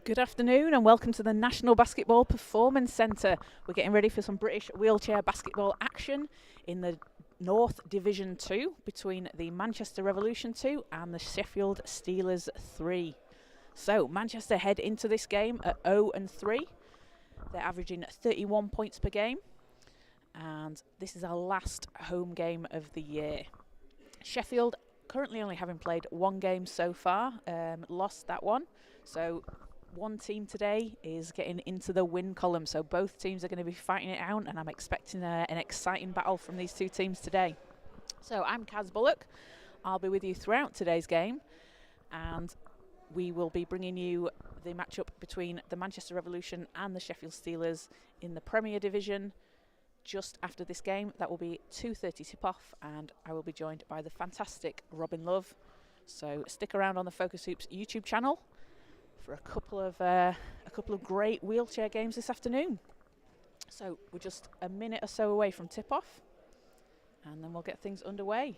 Good afternoon and welcome to the National Basketball Performance Centre. We're getting ready for some British wheelchair basketball action in the North Division 2 between the Manchester Revolution 2 and the Sheffield Steelers 3. So Manchester head into this game at 0-3. They're averaging 31 points per game and this is our last home game of the year. Sheffield currently only having played one game so far, lost that one. So one team today is getting into the win column, so both teams are going to be fighting it out, and I'm expecting an exciting battle from these two teams today. So I'm Kaz Bullock. I'll be with you throughout today's game, and we will be bringing you the matchup between the Manchester Revolution and the Sheffield Steelers in the Premier Division. Just after this game, that will be 2:30 tip-off, and I will be joined by the fantastic Robin Love. So stick around on the Focus Hoops YouTube channel for a couple of great wheelchair games this afternoon. So we're just a minute or so away from tip-off, and then we'll get things underway.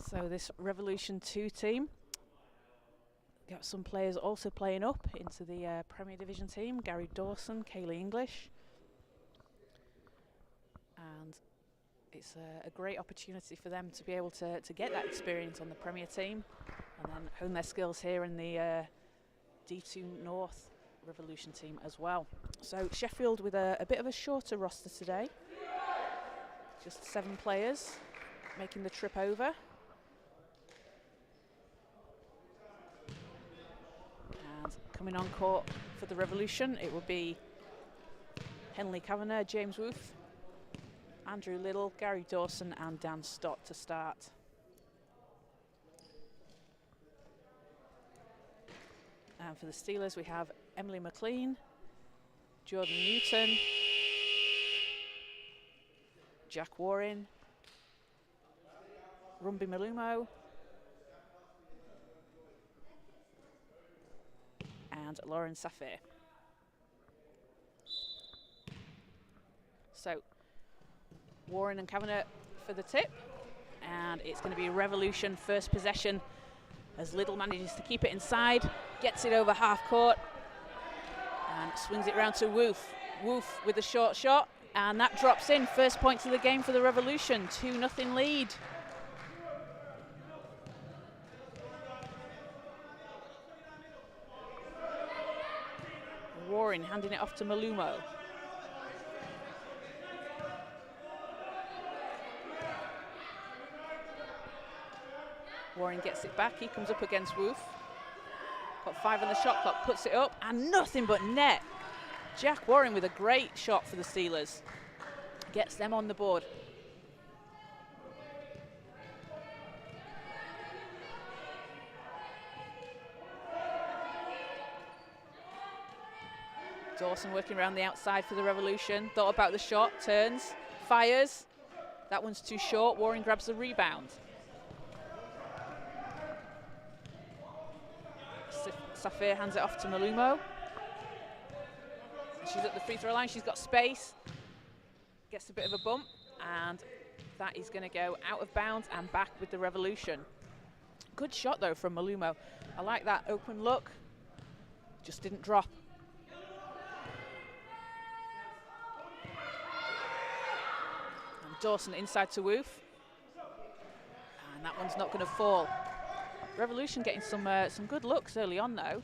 So this Revolution 2 team got some players also playing up into the Premier Division team. Gary Dawson, Kaylee English. And it's a great opportunity for them to be able to get that experience on the Premier team and then hone their skills here in the D2 North Revolution team as well. So Sheffield with a bit of a shorter roster today. Just 7 players making the trip over. And coming on court for the Revolution, it will be Henley Kavanagh, James Woof, Andrew Little, Gary Dawson and Dan Stott to start. And for the Steelers we have Emily McLean, Jordan Newton, Jack Warren, Rumbi Malumo and Lauren Safir. So Warren and Kavanagh for the tip, and it's going to be Revolution first possession as Little manages to keep it inside, gets it over half court and swings it round to Woof. Woof with a short shot, and that drops in. First points of the game for the Revolution, 2-0 lead. Warren handing it off to Malumo. Warren gets it back, he comes up against Woof. Got 5 on the shot clock, puts it up, and nothing but net. Jack Warren with a great shot for the Steelers. Gets them on the board. Dawson working around the outside for the Revolution. Thought about the shot, turns, fires. That one's too short. Warren grabs the rebound. Safir hands it off to Malumo. She's at the free throw line, she's got space. Gets a bit of a bump, and that is going to go out of bounds and back with the Revolution. Good shot though from Malumo. I like that open look. Just didn't drop. Dawson inside to Woof. And that one's not going to fall. Revolution getting some good looks early on, though.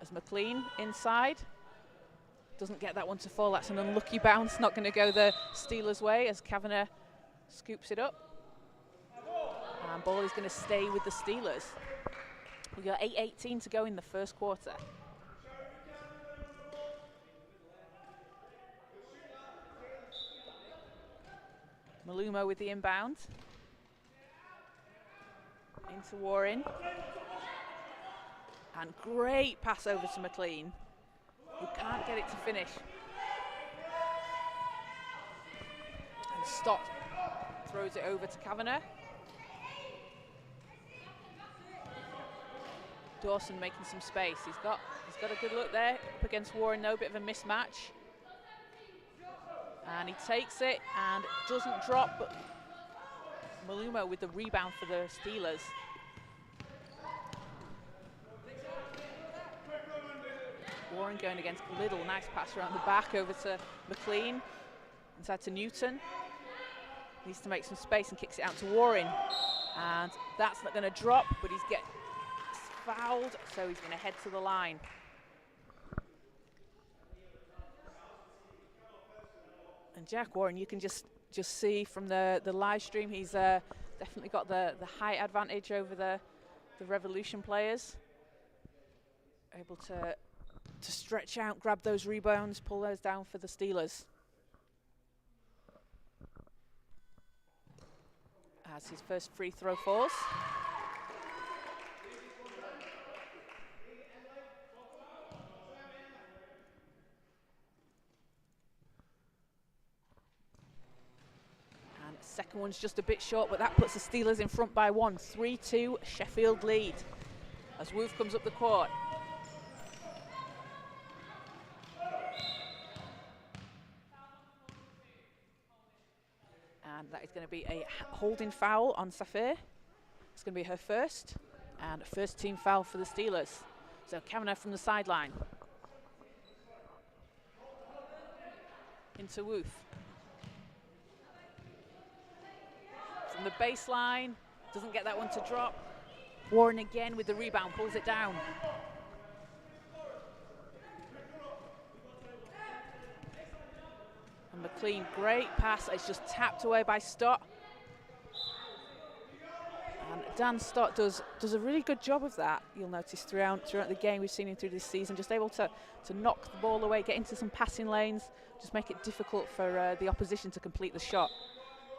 As McLean inside. Doesn't get that one to fall. That's an unlucky bounce. Not going to go the Steelers' way as Kavanagh scoops it up. And ball is going to stay with the Steelers. We've got 8:18 to go in the first quarter. Malumo with the inbound. Into Warren. And great pass over to McLean, who can't get it to finish. And Stott throws it over to Kavanagh. Dawson making some space. He's got a good look there up against Warren, though, a bit of a mismatch. And he takes it and doesn't drop, but Malumo with the rebound for the Steelers. Warren going against Little. Nice pass around the back over to McLean. Inside to Newton. Needs to make some space and kicks it out to Warren. And that's not going to drop, but he's fouled, so he's going to head to the line. And Jack Warren, you can just see from the live stream, he's definitely got the height advantage over the Revolution players. Able to stretch out, grab those rebounds, pull those down for the Steelers. As his first free throw falls. And second one's just a bit short, but that puts the Steelers in front by one. 3-2 Sheffield lead. As Woof comes up the court. And that is going to be a holding foul on Safir. It's going to be her first. And first team foul for the Steelers. So Kavanagh from the sideline. Into Woof. From the baseline. Doesn't get that one to drop. Warren again with the rebound. Pulls it down. And McLean, great pass. It's just tapped away by Stott. And Dan Stott does a really good job of that. You'll notice throughout the game, we've seen him through this season, just able to knock the ball away, get into some passing lanes, just make it difficult for the opposition to complete the shot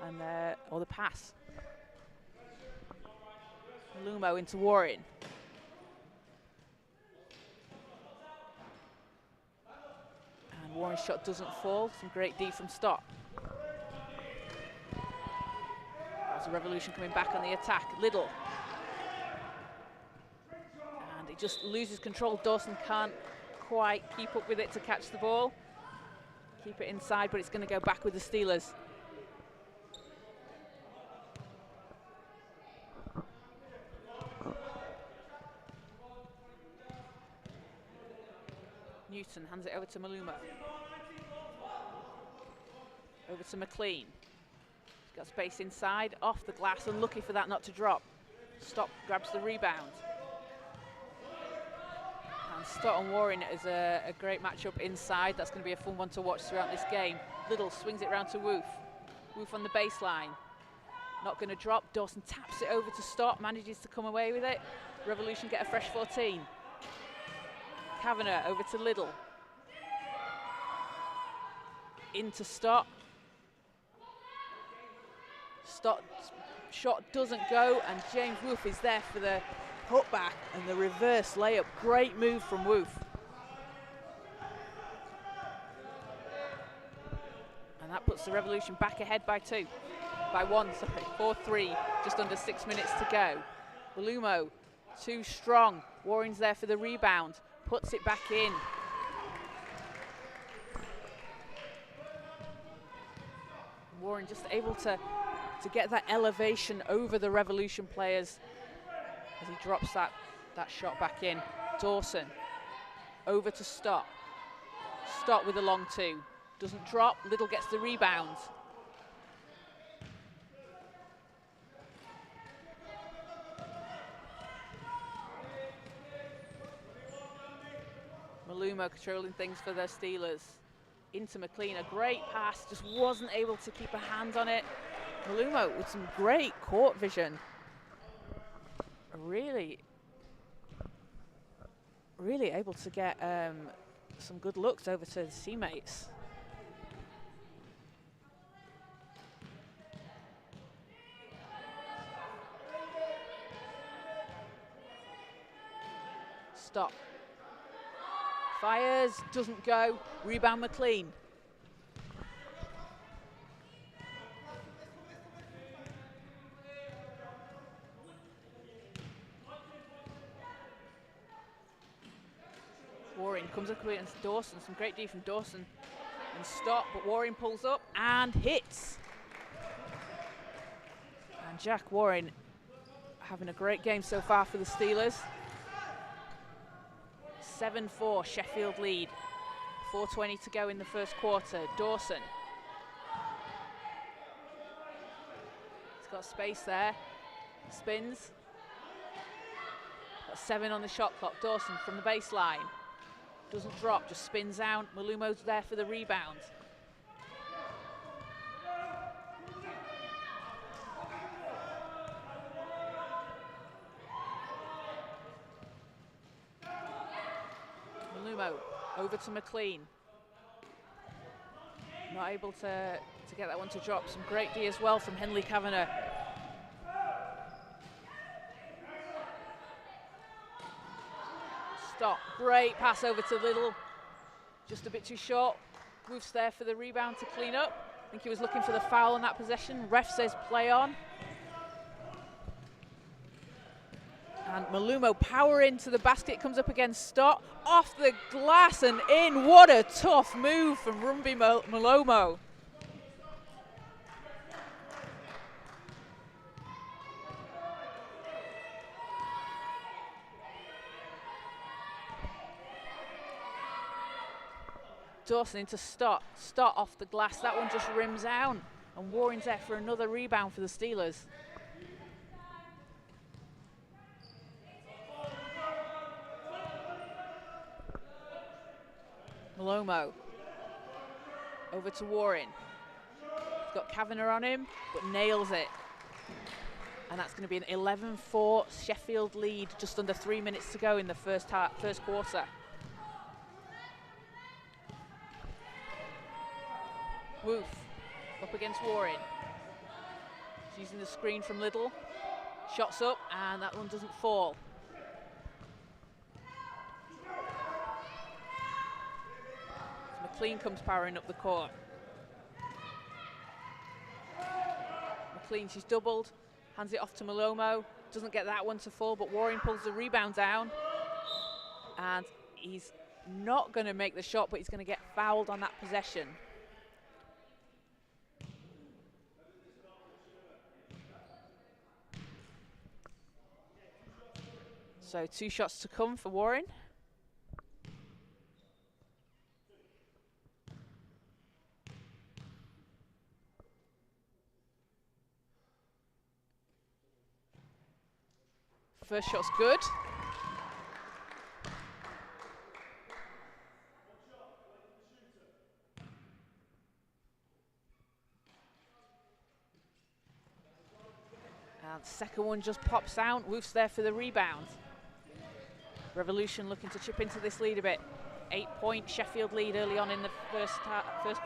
and or the pass. Lumo into Warren. And Warren's shot doesn't fall. Some great D from Stott. There's a Revolution coming back on the attack. Little. And he just loses control. Dawson can't quite keep up with it to catch the ball. Keep it inside, but it's going to go back with the Steelers. Newton hands it over to Malumo. Over to McLean. He's got space inside, off the glass, unlucky for that not to drop. Stott grabs the rebound. And Stott and Warren is a great matchup inside. That's going to be a fun one to watch throughout this game. Little swings it round to Woof. Woof on the baseline. Not going to drop. Dawson taps it over to Stott, manages to come away with it. Revolution get a fresh 14. Kavanagh over to Little. Into Stott. Stott's shot doesn't go, and James Woof is there for the putback and the reverse layup. Great move from Woof. And that puts the Revolution back ahead by one, 4-3, just under 6 minutes to go. Malumo, too strong. Warren's there for the rebound. Puts it back in. Warren just able to get that elevation over the Revolution players as he drops that shot back in. Dawson Over to Stott. Stott with a long two. Doesn't drop. Little gets the rebound. Malumo controlling things for the Steelers. Into McLean, a great pass, just wasn't able to keep a hand on it. Malumo with some great court vision. Really able to get some good looks over to his teammates. Stop. Fires, doesn't go. Rebound McLean. Warren comes up against Dawson. Some great D from Dawson. And Stott, but Warren pulls up and hits. And Jack Warren having a great game so far for the Steelers. 7-4 Sheffield lead. 4:20 to go in the first quarter. Dawson. He's got space there. Spins. Got 7 on the shot clock. Dawson from the baseline. Doesn't drop, just spins out. Malumo's there for the rebound. Malumo over to McLean. Not able to get that one to drop. Some great D as well from Henley Kavanagh. Stop. Great pass over to Little. Just a bit too short. Woof's there for the rebound to clean up. I think he was looking for the foul on that possession. Ref says play on. And Malumo power into the basket, comes up against Stott. Off the glass and in. What a tough move from Rumby Malumo. Dawson into Stott. Stott off the glass. That one just rims out. And Warren's there for another rebound for the Steelers. Malumo. Over to Warren. He's got Kavanagh on him, but nails it. And that's going to be an 11-4 Sheffield lead, just under 3 minutes to go in the first quarter. Woof up against Warren. He's using the screen from Little. Shots up, and that one doesn't fall. McLean comes powering up the court. McLean, she's doubled, hands it off to Malumo. Doesn't get that one to fall, but Warren pulls the rebound down. And he's not going to make the shot, but he's going to get fouled on that possession. So 2 shots to come for Warren. First shot's good. And the second one just pops out. Woof's there for the rebound. Revolution looking to chip into this lead a bit. 8-point Sheffield lead early on in the first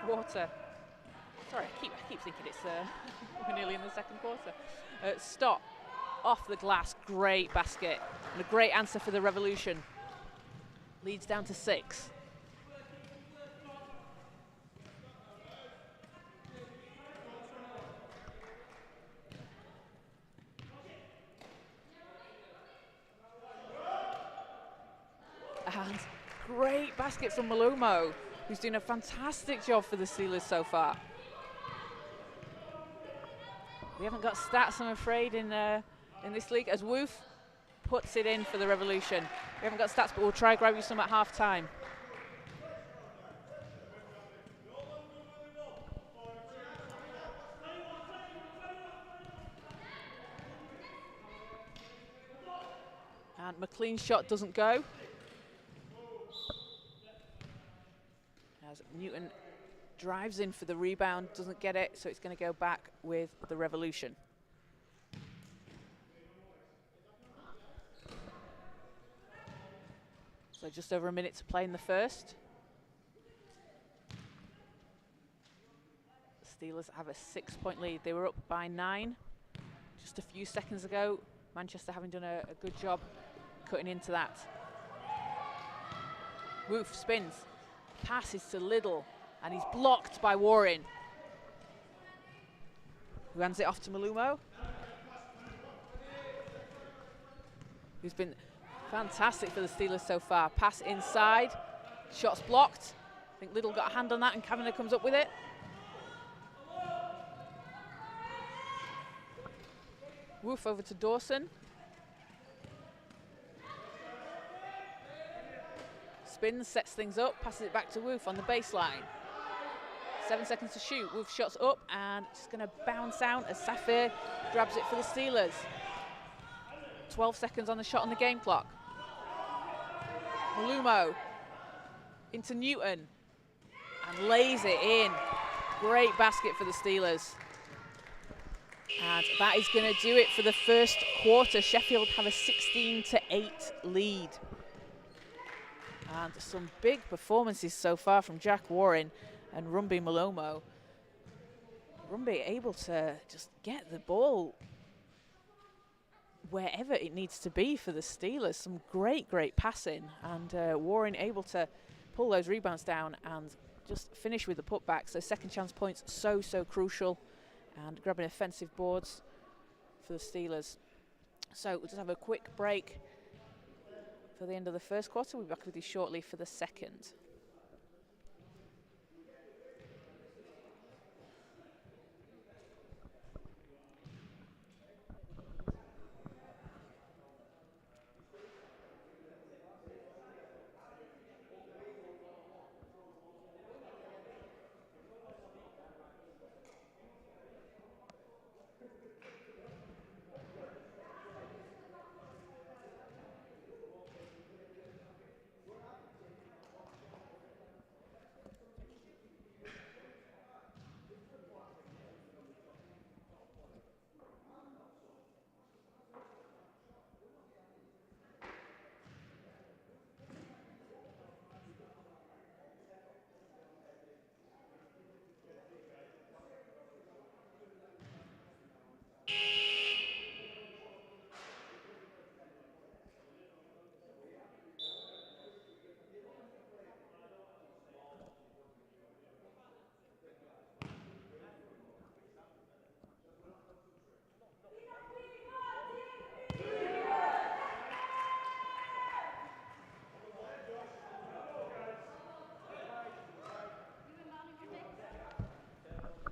quarter. Sorry, I keep thinking it's we're nearly in the second quarter. Stott off the glass, great basket, and a great answer for the Revolution. Leads down to 6. And great basket from Malumo, who's doing a fantastic job for the Steelers so far. We haven't got stats, I'm afraid, in this league, as Woof puts it in for the Revolution. We haven't got stats, but we'll try and grab you some at half-time. And McLean's shot doesn't go. As Newton drives in for the rebound, doesn't get it, so it's going to go back with the Revolution. So just over a minute to play in the first. The Steelers have a 6-point lead. They were up by 9 just a few seconds ago. Manchester having done a good job cutting into that. Woof spins, passes to Liddell, and he's blocked by Warren, who hands it off to Malumo, who's been fantastic for the Steelers so far. Pass inside, shots blocked. I think Liddell got a hand on that and Kavanagh comes up with it. Woof over to Dawson. Spins, sets things up, passes it back to Woof on the baseline. 7 seconds to shoot. Woof shots up and just going to bounce out as Safir grabs it for the Steelers. 12 seconds on the shot on the game clock. Malumo into Newton and lays it in. Great basket for the Steelers. And that is going to do it for the first quarter. Sheffield have a 16-8 lead. And some big performances so far from Jack Warren and Rumbi Malomo. Rumbi able to just get the ball wherever it needs to be for the Steelers. Some great passing, and Warren able to pull those rebounds down and just finish with the putback. So second chance points so crucial, and grabbing offensive boards for the Steelers. So we'll just have a quick break for the end of the first quarter. We'll be back with you shortly for the second.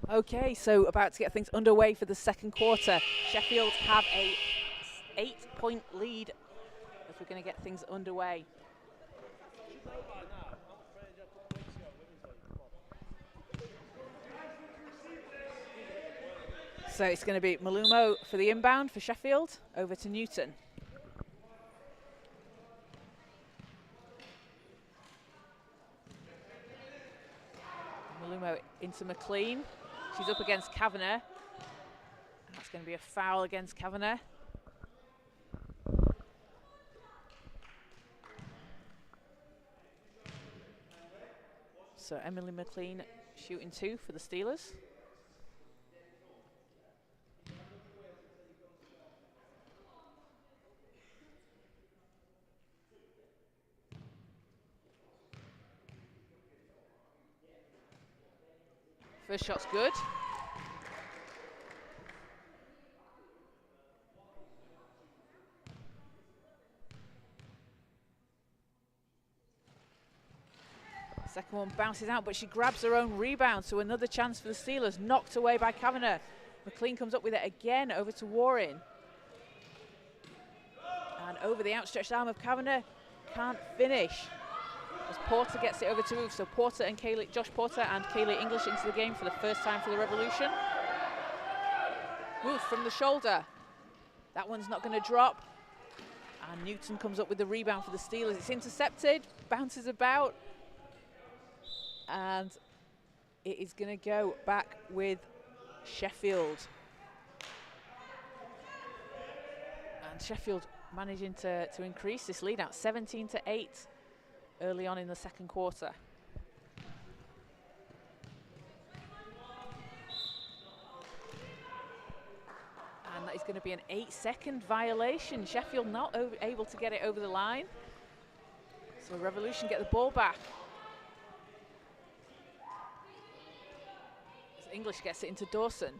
Okay, so about to get things underway for the second quarter. Sheffield have a 8-point lead as we're going to get things underway. So it's going to be Malumo for the inbound for Sheffield, over to Newton. Malumo into McLean. She's up against Kavanagh. That's going to be a foul against Kavanagh. So Emily McLean shooting 2 for the Steelers. First shot's good. Second one bounces out, but she grabs her own rebound, so another chance for the Steelers, knocked away by Kavanagh. McLean comes up with it again, over to Warren. And over the outstretched arm of Kavanagh, can't finish. As Porter gets it over to Wolf, so Porter and Josh Porter and Kaylee English into the game for the first time for the Revolution. Wolf from the shoulder. That one's not going to drop. And Newton comes up with the rebound for the Steelers. It's intercepted, bounces about. And it is going to go back with Sheffield. And Sheffield managing to increase this lead out 17-8 early on in the second quarter. And that is going to be an 8-second violation. Sheffield not able to get it over the line. So Revolution get the ball back. As English gets it into Dawson.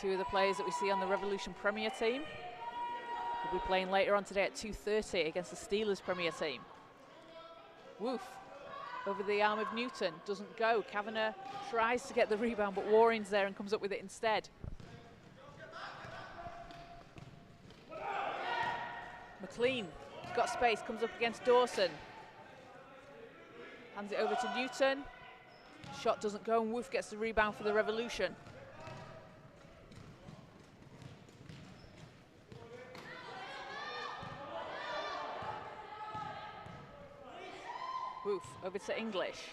Two of the players that we see on the Revolution Premier team will be playing later on today at 2:30 against the Steelers Premier team. Wolf over the arm of Newton, doesn't go. Kavanagh tries to get the rebound, but Warren's there and comes up with it instead. McLean has got space, comes up against Dawson. Hands it over to Newton. Shot doesn't go, and Wolf gets the rebound for the Revolution. Wolf over to English.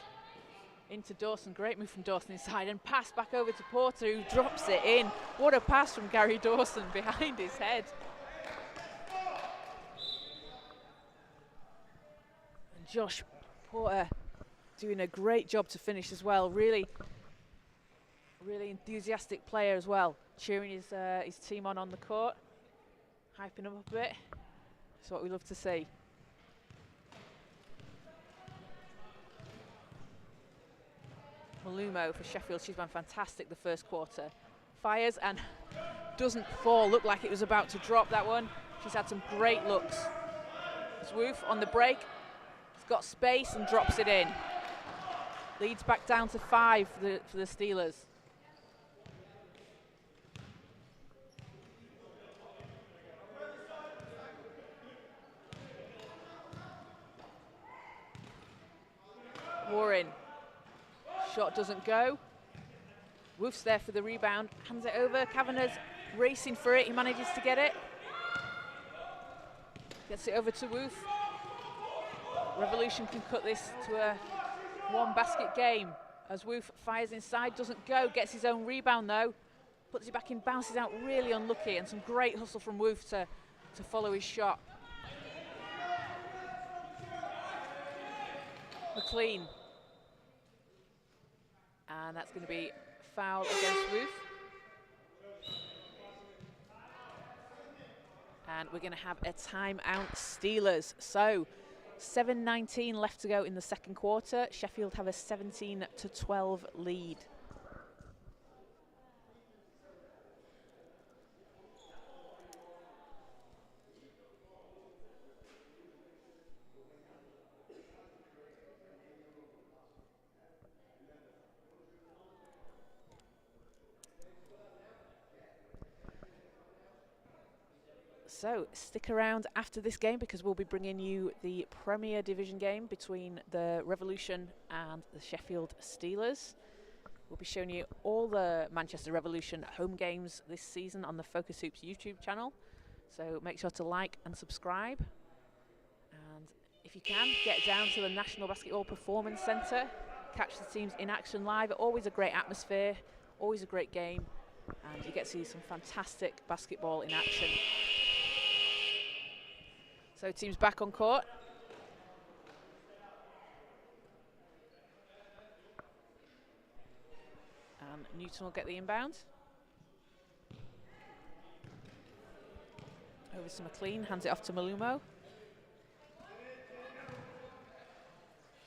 Into Dawson, great move from Dawson inside, and pass back over to Porter, who drops it in. What a pass from Gary Dawson behind his head. And Josh Porter doing a great job to finish as well. Really enthusiastic player as well, cheering his team on the court, hyping him up a bit. That's what we love to see. Malumo for Sheffield, she's been fantastic the first quarter. Fires and doesn't fall, looked like it was about to drop that one. She's had some great looks. It's Wolf on the break, he's got space and drops it in. Leads back down to 5 for the Steelers. Warren. Shot doesn't go. Wolf's there for the rebound, hands it over. Kavanagh's racing for it, he manages to get it. Gets it over to Wolf. Revolution can cut this to a 1-basket game as Wolf fires inside, doesn't go, gets his own rebound though. Puts it back in, bounces out, really unlucky, and some great hustle from Wolf to follow his shot. McLean. And that's going to be foul against Wolf. And we're going to have a timeout Steelers. So 7:19 left to go in the second quarter. Sheffield have a 17-12 lead. So stick around after this game because we'll be bringing you the Premier Division game between the Revolution and the Sheffield Steelers. We'll be showing you all the Manchester Revolution home games this season on the Focus Hoops YouTube channel. So make sure to like and subscribe. And if you can, get down to the National Basketball Performance Centre. Catch the teams in action live. Always a great atmosphere, always a great game. And you get to see some fantastic basketball in action. So teams back on court. And Newton will get the inbound. Over to McLean, hands it off to Malumo.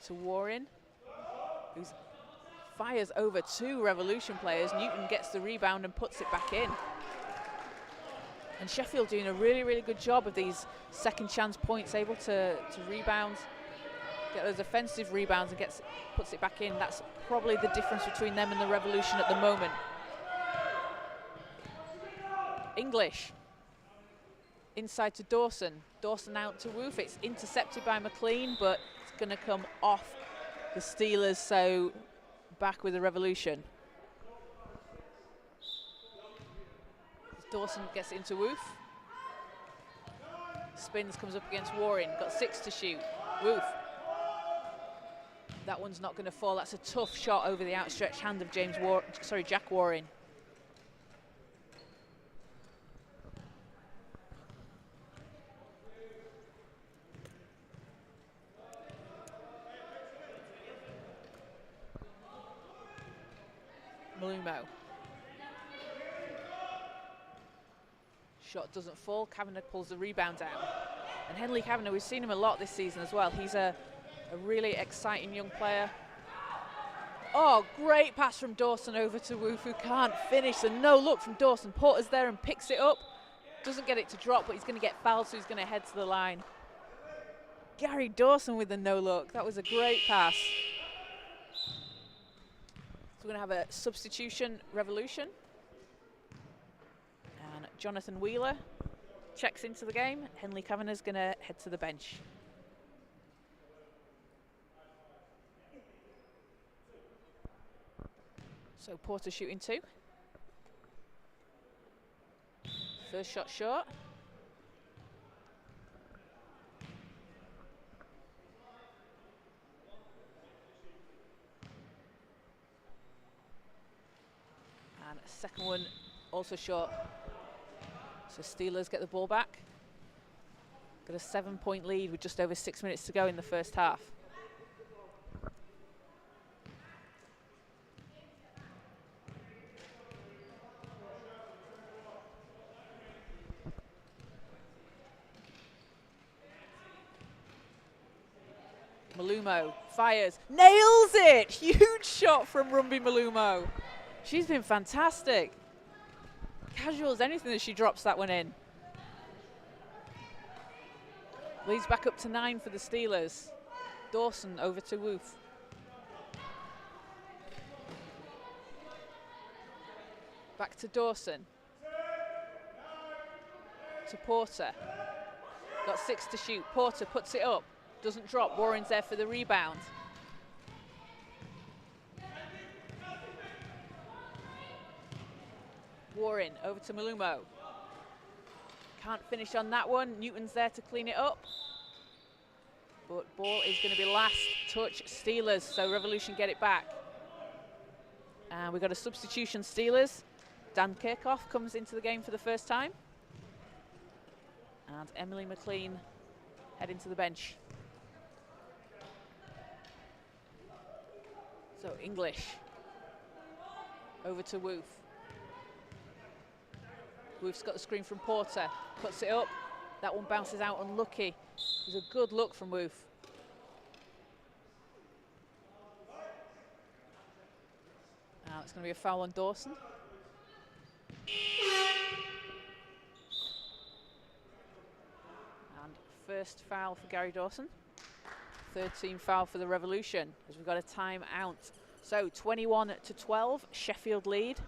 To Warren, who fires over 2 Revolution players. Newton gets the rebound and puts it back in. And Sheffield doing a really good job of these second chance points, able to rebound, get those offensive rebounds and puts it back in. That's probably the difference between them and the Revolution at the moment. English. inside to Dawson. Dawson out to Woof. It's intercepted by McLean, but it's going to come off the Steelers, so back with the Revolution. Dawson gets it into Woof. Spins, comes up against Warren. Got 6 to shoot. Woof. That one's not going to fall. That's a tough shot over the outstretched hand of Jack Warren. Malumo. Shot doesn't fall. Kavanagh pulls the rebound down. And Henley Kavanagh, we've seen him a lot this season as well. He's a really exciting young player. Oh, great pass from Dawson over to Woof, who can't finish. And no look from Dawson. Porter's there and picks it up. Doesn't get it to drop, but he's going to get fouled, so he's going to head to the line. Gary Dawson with the no look. That was a great pass. So we're going to have a substitution Revolution. And Jonathan Wheeler checks into the game. Henley Kavanagh's going to head to the bench. So Porter shooting 2. First shot short. And a second one also short. So Steelers get the ball back. Got a 7-point lead with just over 6 minutes to go in the first half. Malumo fires, nails it! Huge shot from Rumby Malumo. She's been fantastic. Casual as anything that she drops that one in. Leads back up to 9 for the Steelers. Dawson over to Woof. Back to Dawson. To Porter. Got 6 to shoot. Porter puts it up. Doesn't drop. Warren's there for the rebound. Warren over to Malumo. Can't finish on that one. Newton's there to clean it up. But ball is going to be last touch Steelers, so Revolution get it back. And we've got a substitution Steelers. Dan Kirchhoff comes into the game for the first time. And Emily McLean heading to the bench. So English over to Woof. Woof's got the screen from Porter, puts it up. That one bounces out unlucky. It was a good look from Woof. Now it's going to be a foul on Dawson. And first foul for Gary Dawson. Third team foul for the Revolution as we've got a time out. So 21-12, Sheffield lead.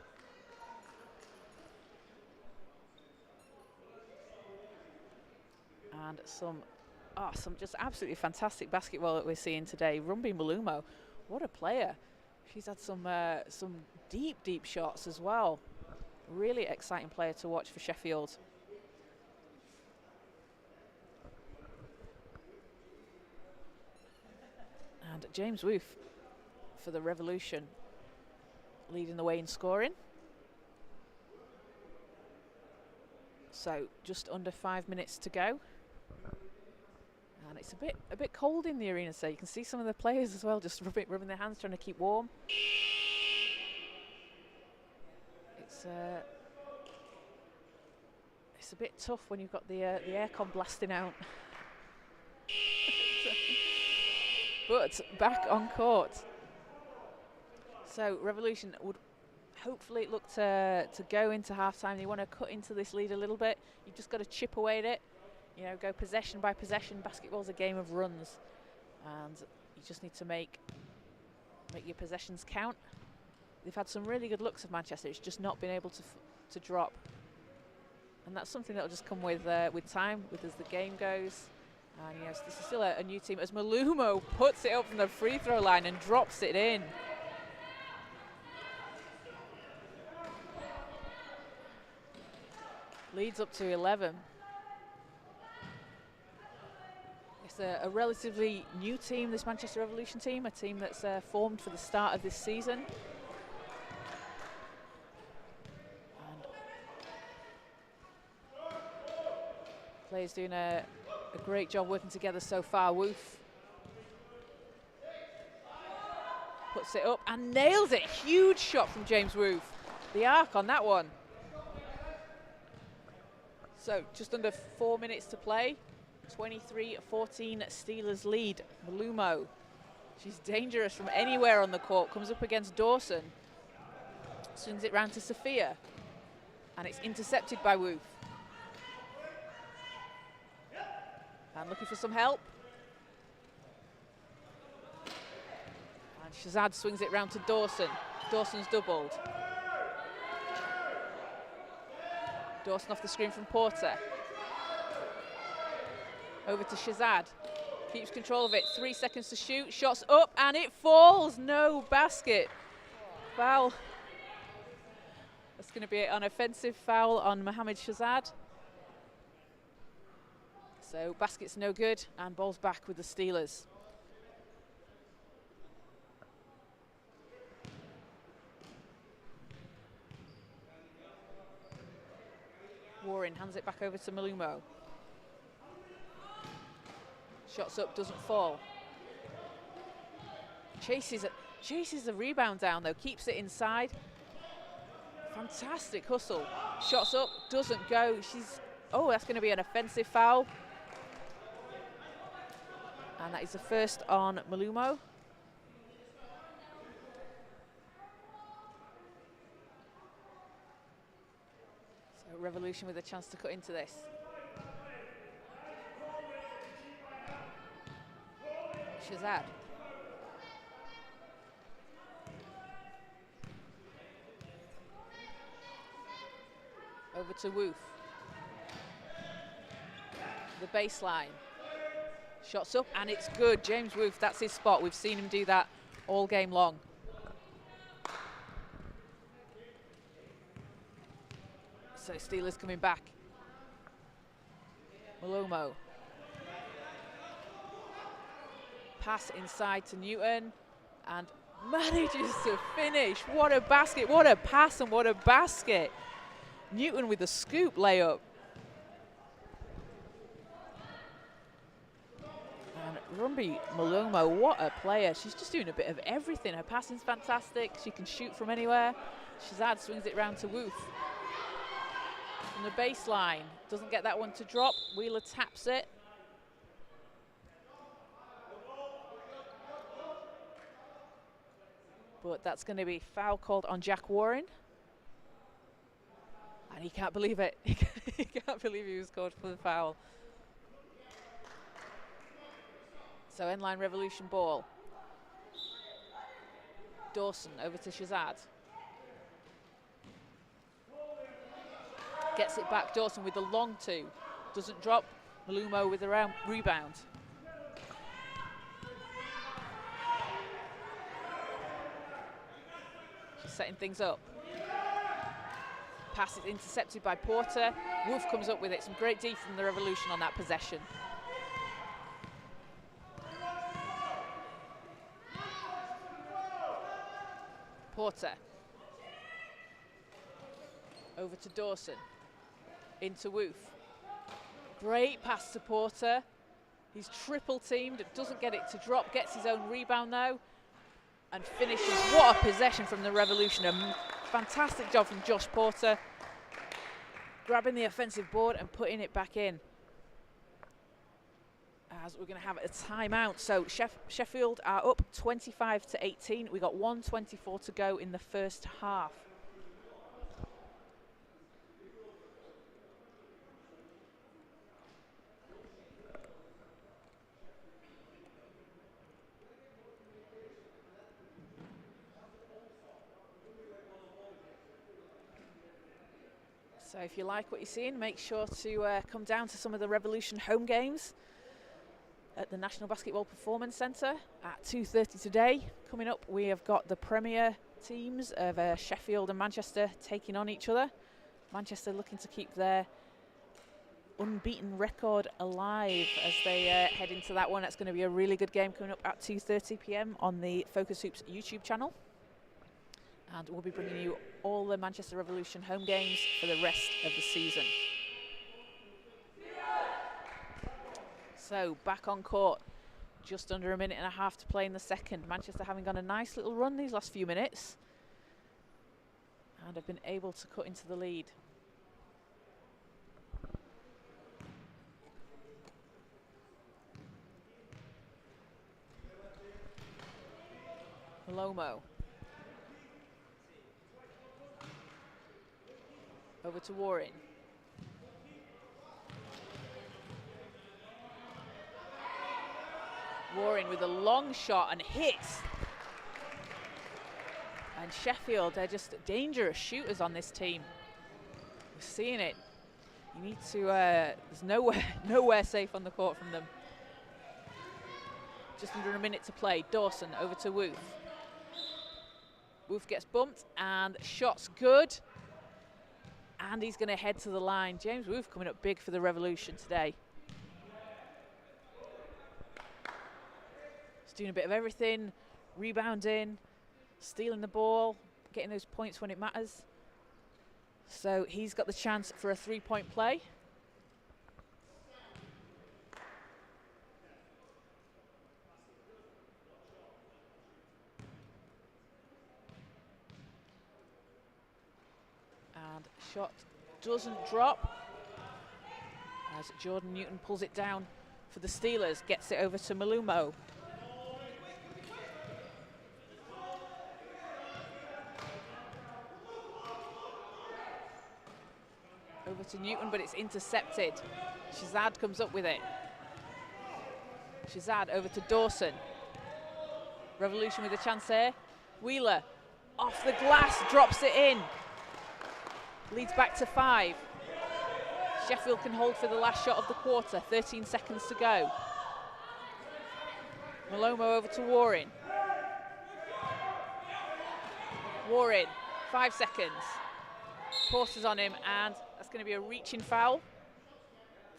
And some just absolutely fantastic basketball that we're seeing today. Rumby Malumo, what a player. She's had some deep shots as well. Really exciting player to watch for Sheffield. And James Woof for the Revolution, leading the way in scoring. So just under 5 minutes to go. And it's a bit cold in the arena, so you can see some of the players as well just rubbing their hands, trying to keep warm. It's a bit tough when you've got the aircon blasting out. But back on court. So Revolution would hopefully look to go into halftime. They want to cut into this lead a little bit. You've just got to chip away at it. You know, go possession by possession. Basketball's a game of runs, and you just need to make your possessions count. They've had some really good looks of Manchester. It's just not been able to drop. And that's something that'll just come with time, as the game goes. And yes, this is still a new team as Malumo puts it up from the free throw line and drops it in. Leads up to 11. It's a relatively new team, this Manchester Revolution team, a team that's formed for the start of this season. And players doing a great job working together so far. Woof puts it up and nails it. Huge shot from James Woof. The arc on that one. So just under 4 minutes to play. 23-14 Steelers lead. Malumo, she's dangerous from anywhere on the court. Comes up against Dawson. Swings it round to Sophia. And it's intercepted by Woof. And looking for some help. And Shazad swings it round to Dawson. Dawson's doubled. Dawson off the screen from Porter. Over to Shazad. Keeps control of it. 3 seconds to shoot. Shots up and it falls. No basket. Foul. That's going to be an offensive foul on Mohamed Shazad. So basket's no good and ball's back with the Steelers. Warren hands it back over to Malumo. Shots up, doesn't fall. Chases the rebound down though, keeps it inside. Fantastic hustle. Shots up, doesn't go. Oh, that's going to be an offensive foul. And that is the first on Malumo. So Revolution with a chance to cut into this. Shazad. Over to Woof. The baseline. Shots up and it's good. James Woof, that's his spot. We've seen him do that all game long. So Steelers coming back. Malumo. Pass inside to Newton and manages to finish. What a basket, what a pass and what a basket. Newton with the scoop layup. And Rumbi Malumo, what a player. She's just doing a bit of everything. Her passing's fantastic. She can shoot from anywhere. Shazad swings it round to Woof. From the baseline, doesn't get that one to drop. Wheeler taps it. But that's going to be foul called on Jack Warren. And he can't believe it. He can't believe he was called for the foul. So end-line Revolution ball. Dawson over to Shazad. Gets it back, Dawson with the long two. Doesn't drop. Malumo with the rebound. She's setting things up. Pass is intercepted by Porter. Wolf comes up with it. Some great D from the Revolution on that possession. Porter. Over to Dawson. Into Woof. Great pass to Porter. He's triple teamed, doesn't get it to drop, gets his own rebound though, and finishes. What a possession from the Revolution. A fantastic job from Josh Porter, grabbing the offensive board and putting it back in. As we're going to have a timeout. So Sheffield are up 25-18. We got 1:24 to go in the first half. So if you like what you're seeing, make sure to come down to some of the Revolution home games at the National Basketball Performance Centre at 2:30 today. Coming up, we have got the Premier teams of Sheffield and Manchester taking on each other. Manchester looking to keep their unbeaten record alive as they head into that one. That's going to be a really good game coming up at 2:30 p.m. on the Focus Hoops YouTube channel. And we'll be bringing you all the Manchester Revolution home games for the rest of the season. So back on court, just under a minute and a half to play in the second. Manchester having gone a nice little run these last few minutes and have been able to cut into the lead. Lomo. Over to Warren. Warren with a long shot and hits. And Sheffield, they're just dangerous shooters on this team. We're seeing it. You need to, there's nowhere safe on the court from them. Just under a minute to play. Dawson over to Woof. Woof gets bumped and shot's good. And he's going to head to the line. James Woof coming up big for the Revolution today. He's doing a bit of everything, rebounding, stealing the ball, getting those points when it matters. So he's got the chance for a three-point play. And shot doesn't drop as Jordan Newton pulls it down for the Steelers, gets it over to Malumo. Over to Newton, but it's intercepted. Shazad comes up with it. Shazad over to Dawson. Revolution with a chance here. Wheeler off the glass, drops it in. Leads back to 5. Sheffield can hold for the last shot of the quarter. 13 seconds to go. Malomo over to Warren. Warren, 5 seconds. Porter's on him, and that's going to be a reaching foul.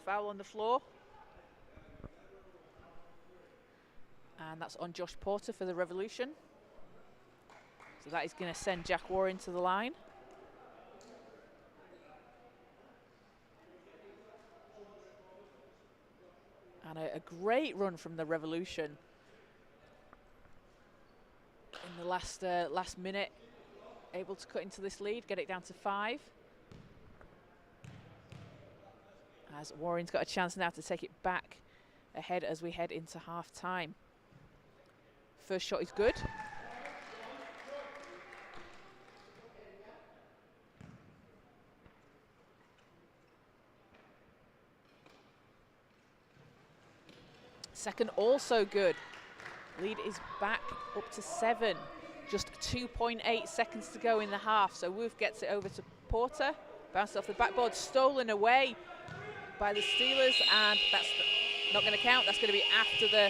Foul on the floor. And that's on Josh Porter for the Revolution. So that is going to send Jack Warren to the line. And a great run from the Revolution in the last minute. Able to cut into this lead, get it down to 5. As Warren's got a chance now to take it back ahead as we head into half time. First shot is good. Second also good. Lead is back up to 7. Just 2.8 seconds to go in the half. So Woof gets it over to Porter. Bounced off the backboard, stolen away by the Steelers, and that's not going to count. That's going to be after the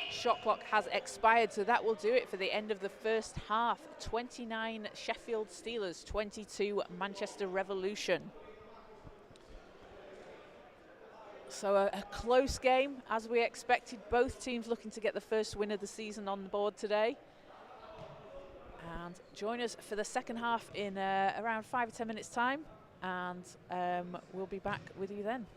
shot clock has expired. So that will do it for the end of the first half. 29 Sheffield Steelers, 22 Manchester Revolution. So a close game, as we expected. Both teams looking to get the first win of the season on the board today. And join us for the second half in around 5 or 10 minutes time, and we'll be back with you then.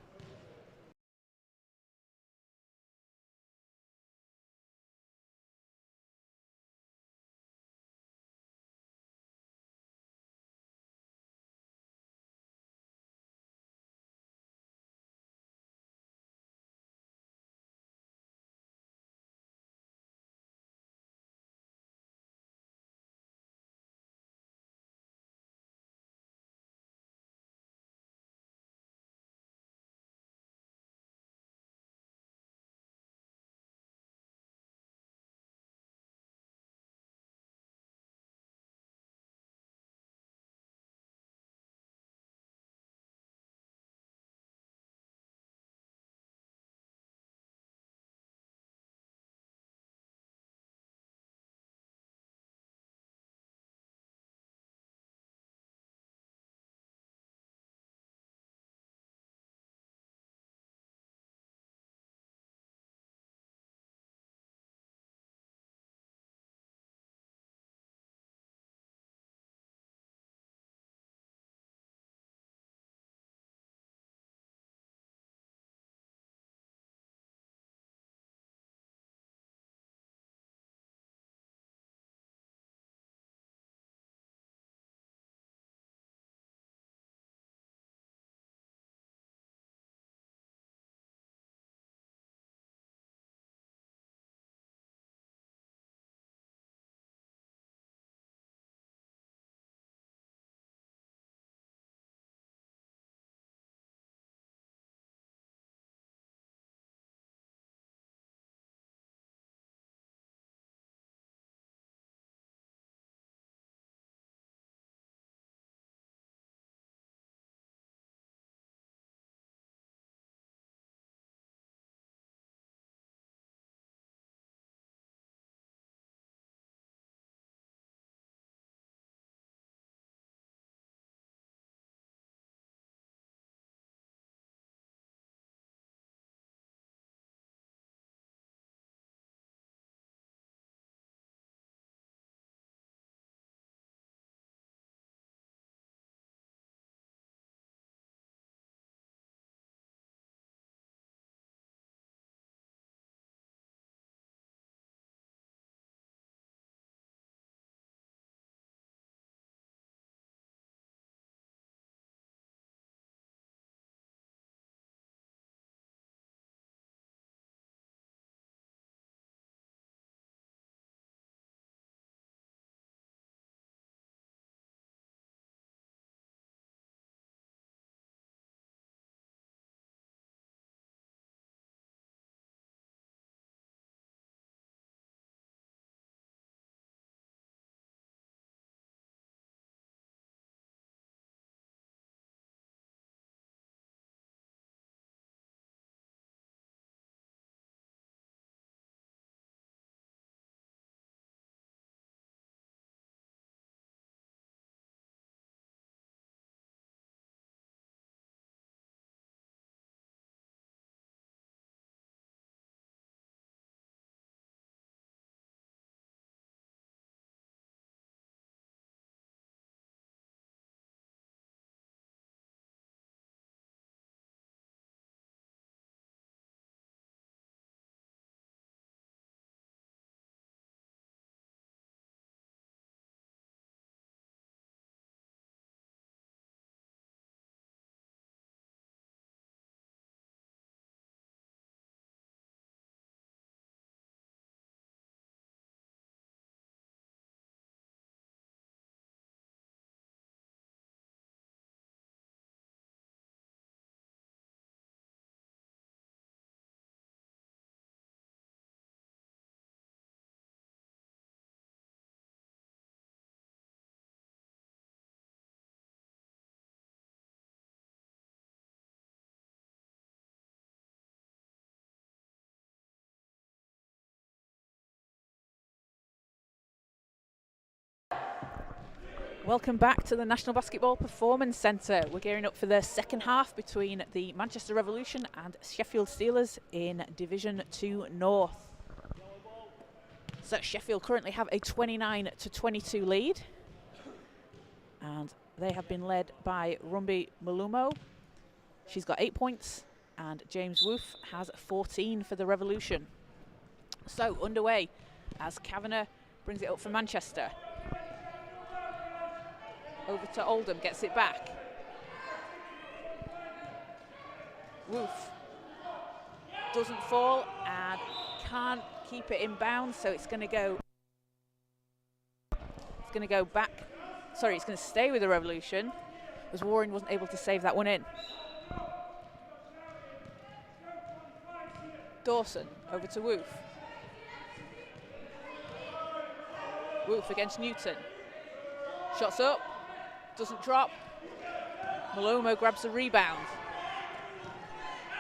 Welcome back to the National Basketball Performance Centre. We're gearing up for the second half between the Manchester Revolution and Sheffield Steelers in Division 2 North. So Sheffield currently have a 29-22 lead, and they have been led by Rumbi Malumo. She's got 8 points, and James Woof has 14 for the Revolution. So underway as Kavanagh brings it up for Manchester. Over to Oldham, gets it back. Woof doesn't fall and can't keep it in bounds, so it's going to go. It's going to go back. Sorry, it's going to stay with the Revolution, as Warren wasn't able to save that one in. Dawson over to Woof. Woof against Newton. Shots up. Doesn't drop. Malomo grabs the rebound.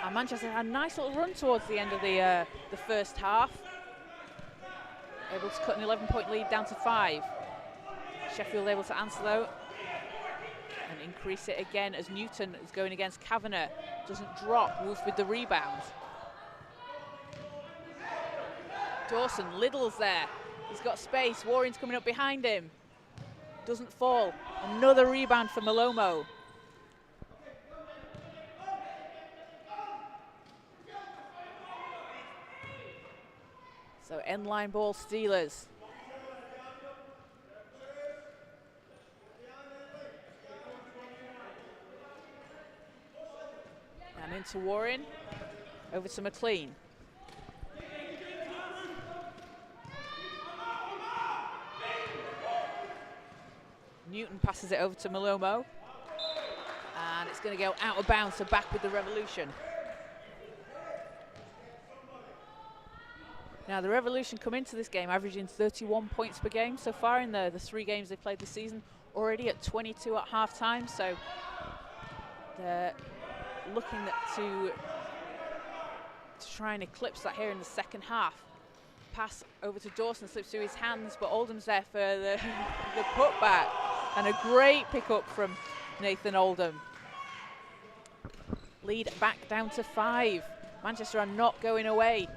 And Manchester had a nice little run towards the end of the first half. Able to cut an 11-point lead down to 5. Sheffield able to answer though and increase it again as Newton is going against Kavanagh. Doesn't drop. Wolf with the rebound. Dawson, Liddle's there. He's got space. Warren's coming up behind him. Doesn't fall. Another rebound for Malomo. So end line ball Steelers. And into Warren. Over to McLean. Newton passes it over to Malomo. And it's going to go out of bounds, so back with the Revolution. Now the Revolution come into this game averaging 31 points per game so far in the 3 games they've played this season, already at 22 at half time, so they're looking to try and eclipse that here in the second half. Pass over to Dawson, slips through his hands, but Oldham's there for the putback. And a great pick-up from Nathan Oldham. Lead back down to 5. Manchester are not going away.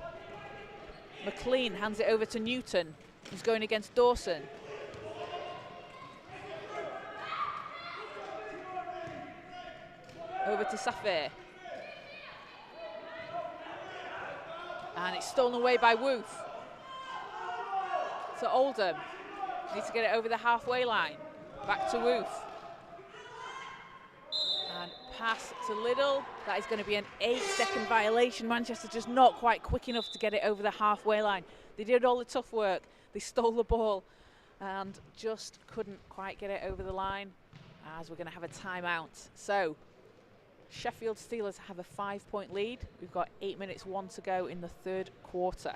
McLean hands it over to Newton, who's going against Dawson. Over to Safir. And it's stolen away by Woof. To Oldham. Needs to get it over the halfway line. Back to Woof. And pass to Liddle. That is going to be an 8-second violation. Manchester just not quite quick enough to get it over the halfway line. They did all the tough work. They stole the ball and just couldn't quite get it over the line, as we're going to have a timeout. So Sheffield Steelers have a 5-point lead. We've got 8 minutes 1 to go in the third quarter.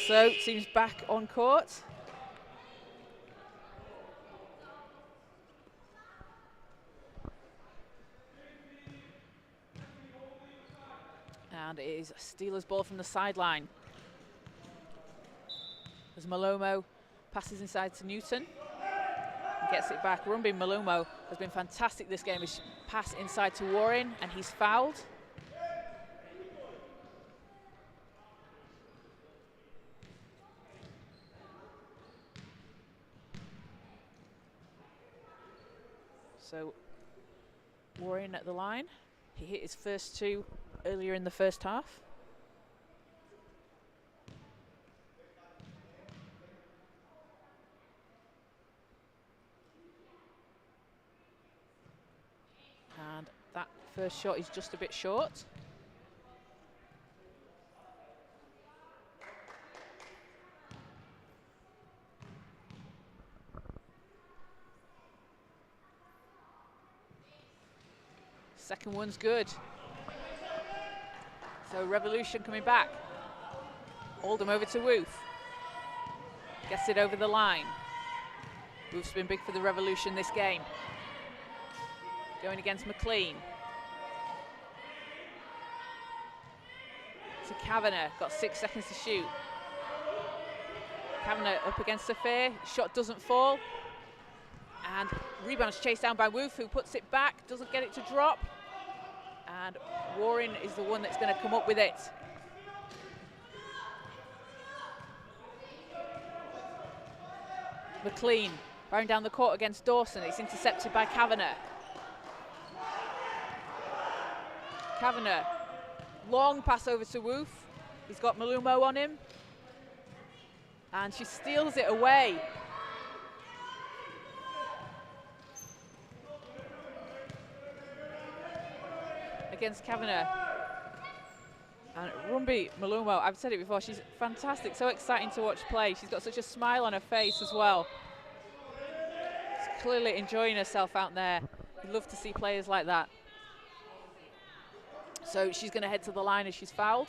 So, team's back on court. And it is Steelers ball from the sideline. As Malomo passes inside to Newton. And gets it back. Rumbi Malomo has been fantastic this game. His pass inside to Warren, and he's fouled. So Warren at the line. He hit his first 2 earlier in the first half. And that first shot is just a bit short. Second one's good. So Revolution coming back. Oldham over to Woof. Gets it over the line. Woof's been big for the Revolution this game. Going against McLean. To Kavanagh, got 6 seconds to shoot. Kavanagh up against Saphir, shot doesn't fall. And rebound's chased down by Woof, who puts it back, doesn't get it to drop. And Warren is the one that's going to come up with it. McLean firing down the court against Dawson. It's intercepted by Kavanagh. Kavanagh, long pass over to Woof. He's got Malumo on him. And she steals it away. Against Kavanagh. And Rumbi Malumo, I've said it before, she's fantastic, so exciting to watch play. She's got such a smile on her face as well. She's clearly enjoying herself out there. You'd love to see players like that. So she's going to head to the line as she's fouled.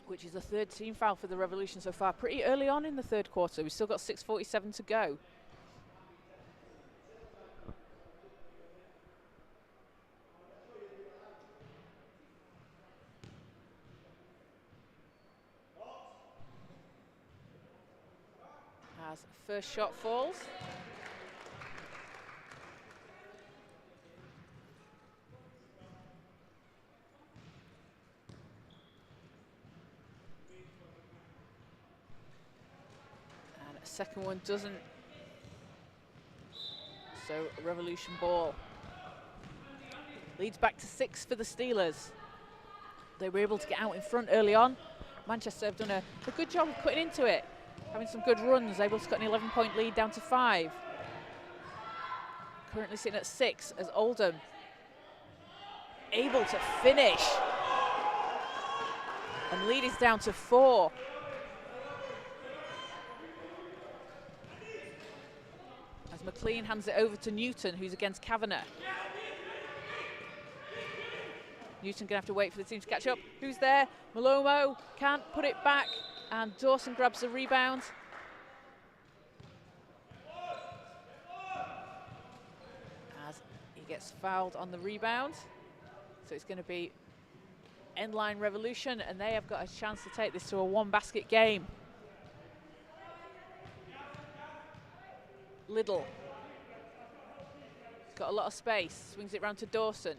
Which is the third team foul for the Revolution so far. Pretty early on in the third quarter. We've still got 6:47 to go. As first shot falls. And a second one doesn't. So Revolution ball. Leads back to 6 for the Steelers. They were able to get out in front early on. Manchester have done a good job of cutting into it. Having some good runs, able to cut an 11-point lead down to 5. Currently sitting at 6 as Oldham able to finish. And lead is down to 4. As McLean hands it over to Newton, who's against Kavanagh. Newton gonna have to wait for the team to catch up. Who's there? Malomo can't put it back. And Dawson grabs the rebound. As he gets fouled on the rebound. So it's going to be end-line Revolution, and they have got a chance to take this to a one-basket game. Liddell. He's got a lot of space. Swings it round to Dawson.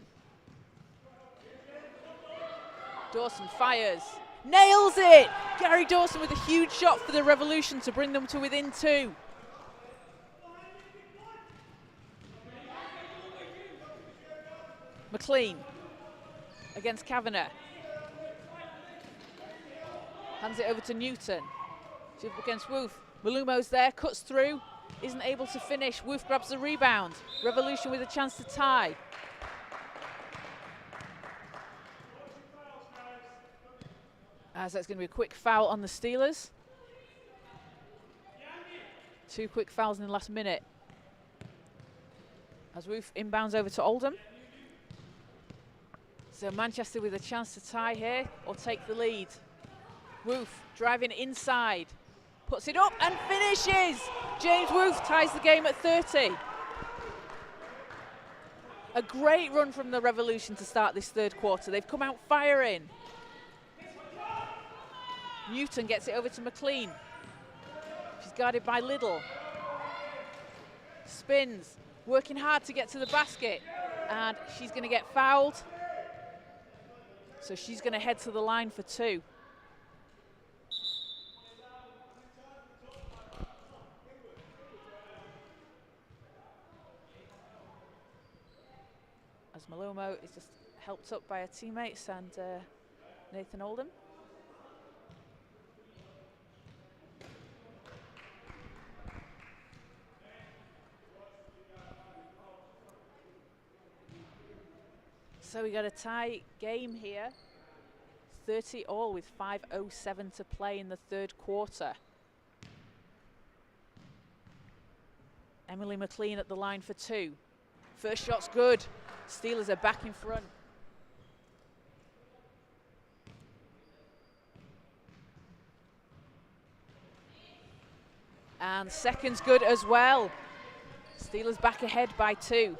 Dawson fires. Nails it! Gary Dawson with a huge shot for the Revolution to bring them to within 2. McLean against Kavanagh. Hands it over to Newton. She's up against Woof. Malumo's there, cuts through, isn't able to finish. Woof grabs the rebound. Revolution with a chance to tie. As that's going to be a quick foul on the Steelers. 2 quick fouls in the last minute. As Woof inbounds over to Oldham. So Manchester with a chance to tie here or take the lead. Woof driving inside. Puts it up and finishes! James Woof ties the game at 30. A great run from the Revolution to start this third quarter. They've come out firing. Newton gets it over to McLean. She's guarded by Liddell. Spins, working hard to get to the basket. And she's going to get fouled. So she's going to head to the line for 2. As Malomo is just helped up by her teammates and Nathan Oldham. So we got a tie game here. 30 all with 5:07 to play in the third quarter. Emily McLean at the line for two. First shot's good. Steelers are back in front. And second's good as well. Steelers back ahead by 2.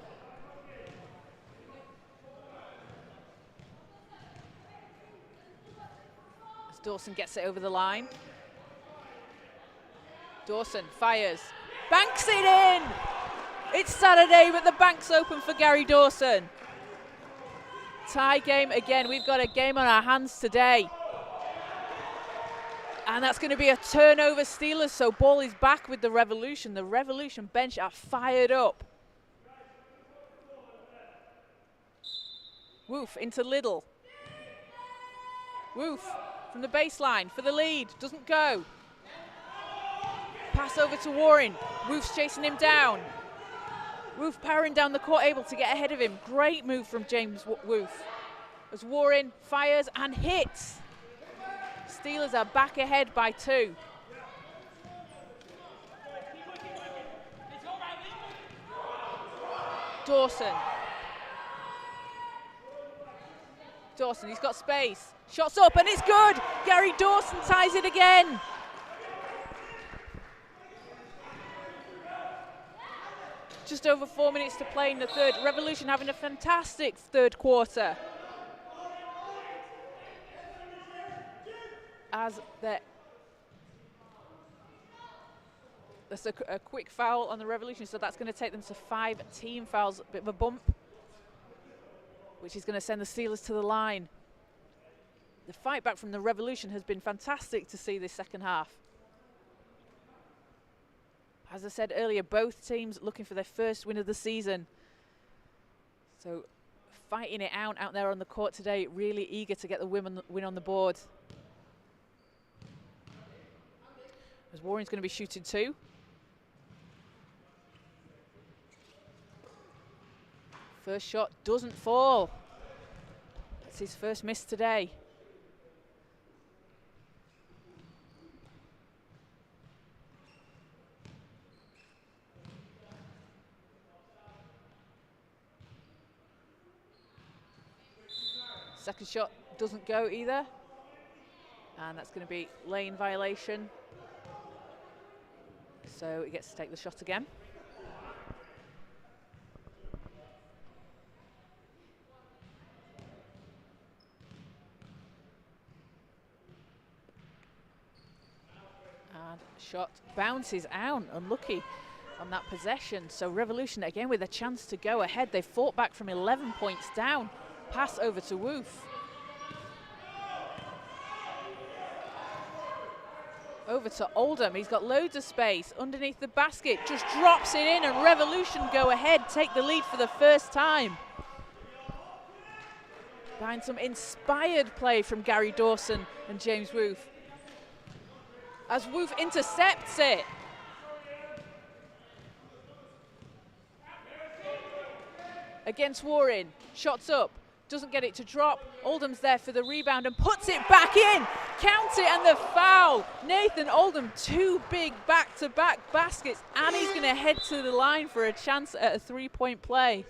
As Dawson gets it over the line. Dawson fires. Banks it in! It's Saturday, but the bank's open for Gary Dawson. Tie game again. We've got a game on our hands today. And that's going to be a turnover Steelers, so ball is back with the Revolution. The Revolution bench are fired up. Woof into Little. Woof from the baseline for the lead. Doesn't go. Pass over to Warren. Woof's chasing him down. Woof powering down the court, able to get ahead of him. Great move from James Woof. As Warren fires and hits. Steelers are back ahead by 2. Dawson. Dawson, he's got space. Shots up and it's good. Gary Dawson ties it again. Just over 4 minutes to play in the third. Revolution having a fantastic third quarter. As there's a quick foul on the Revolution, so that's going to take them to 5 team fouls. A bit of a bump, which is going to send the Steelers to the line. The fight back from the Revolution has been fantastic to see this second half. As I said earlier, both teams looking for their first win of the season. So fighting it out there on the court today, really eager to get the win on the board. As Warren's going to be shooting 2. First shot doesn't fall. That's his first miss today. Second shot doesn't go either. And that's going to be lane violation. So he gets to take the shot again. And shot bounces out, unlucky on that possession. So Revolution again with a chance to go ahead. They fought back from 11 points down. Pass over to Woof. Over to Oldham. He's got loads of space underneath the basket. Just drops it in and Revolution go ahead, take the lead for the first time. Behind some inspired play from Gary Dawson and James Woof. As Woof intercepts it. Against Warren. Shots up. Doesn't get it to drop. Oldham's there for the rebound and puts it back in. Count it and the foul. Nathan Oldham, 2 big back-to-back baskets, and he's going to head to the line for a chance at a 3-point play.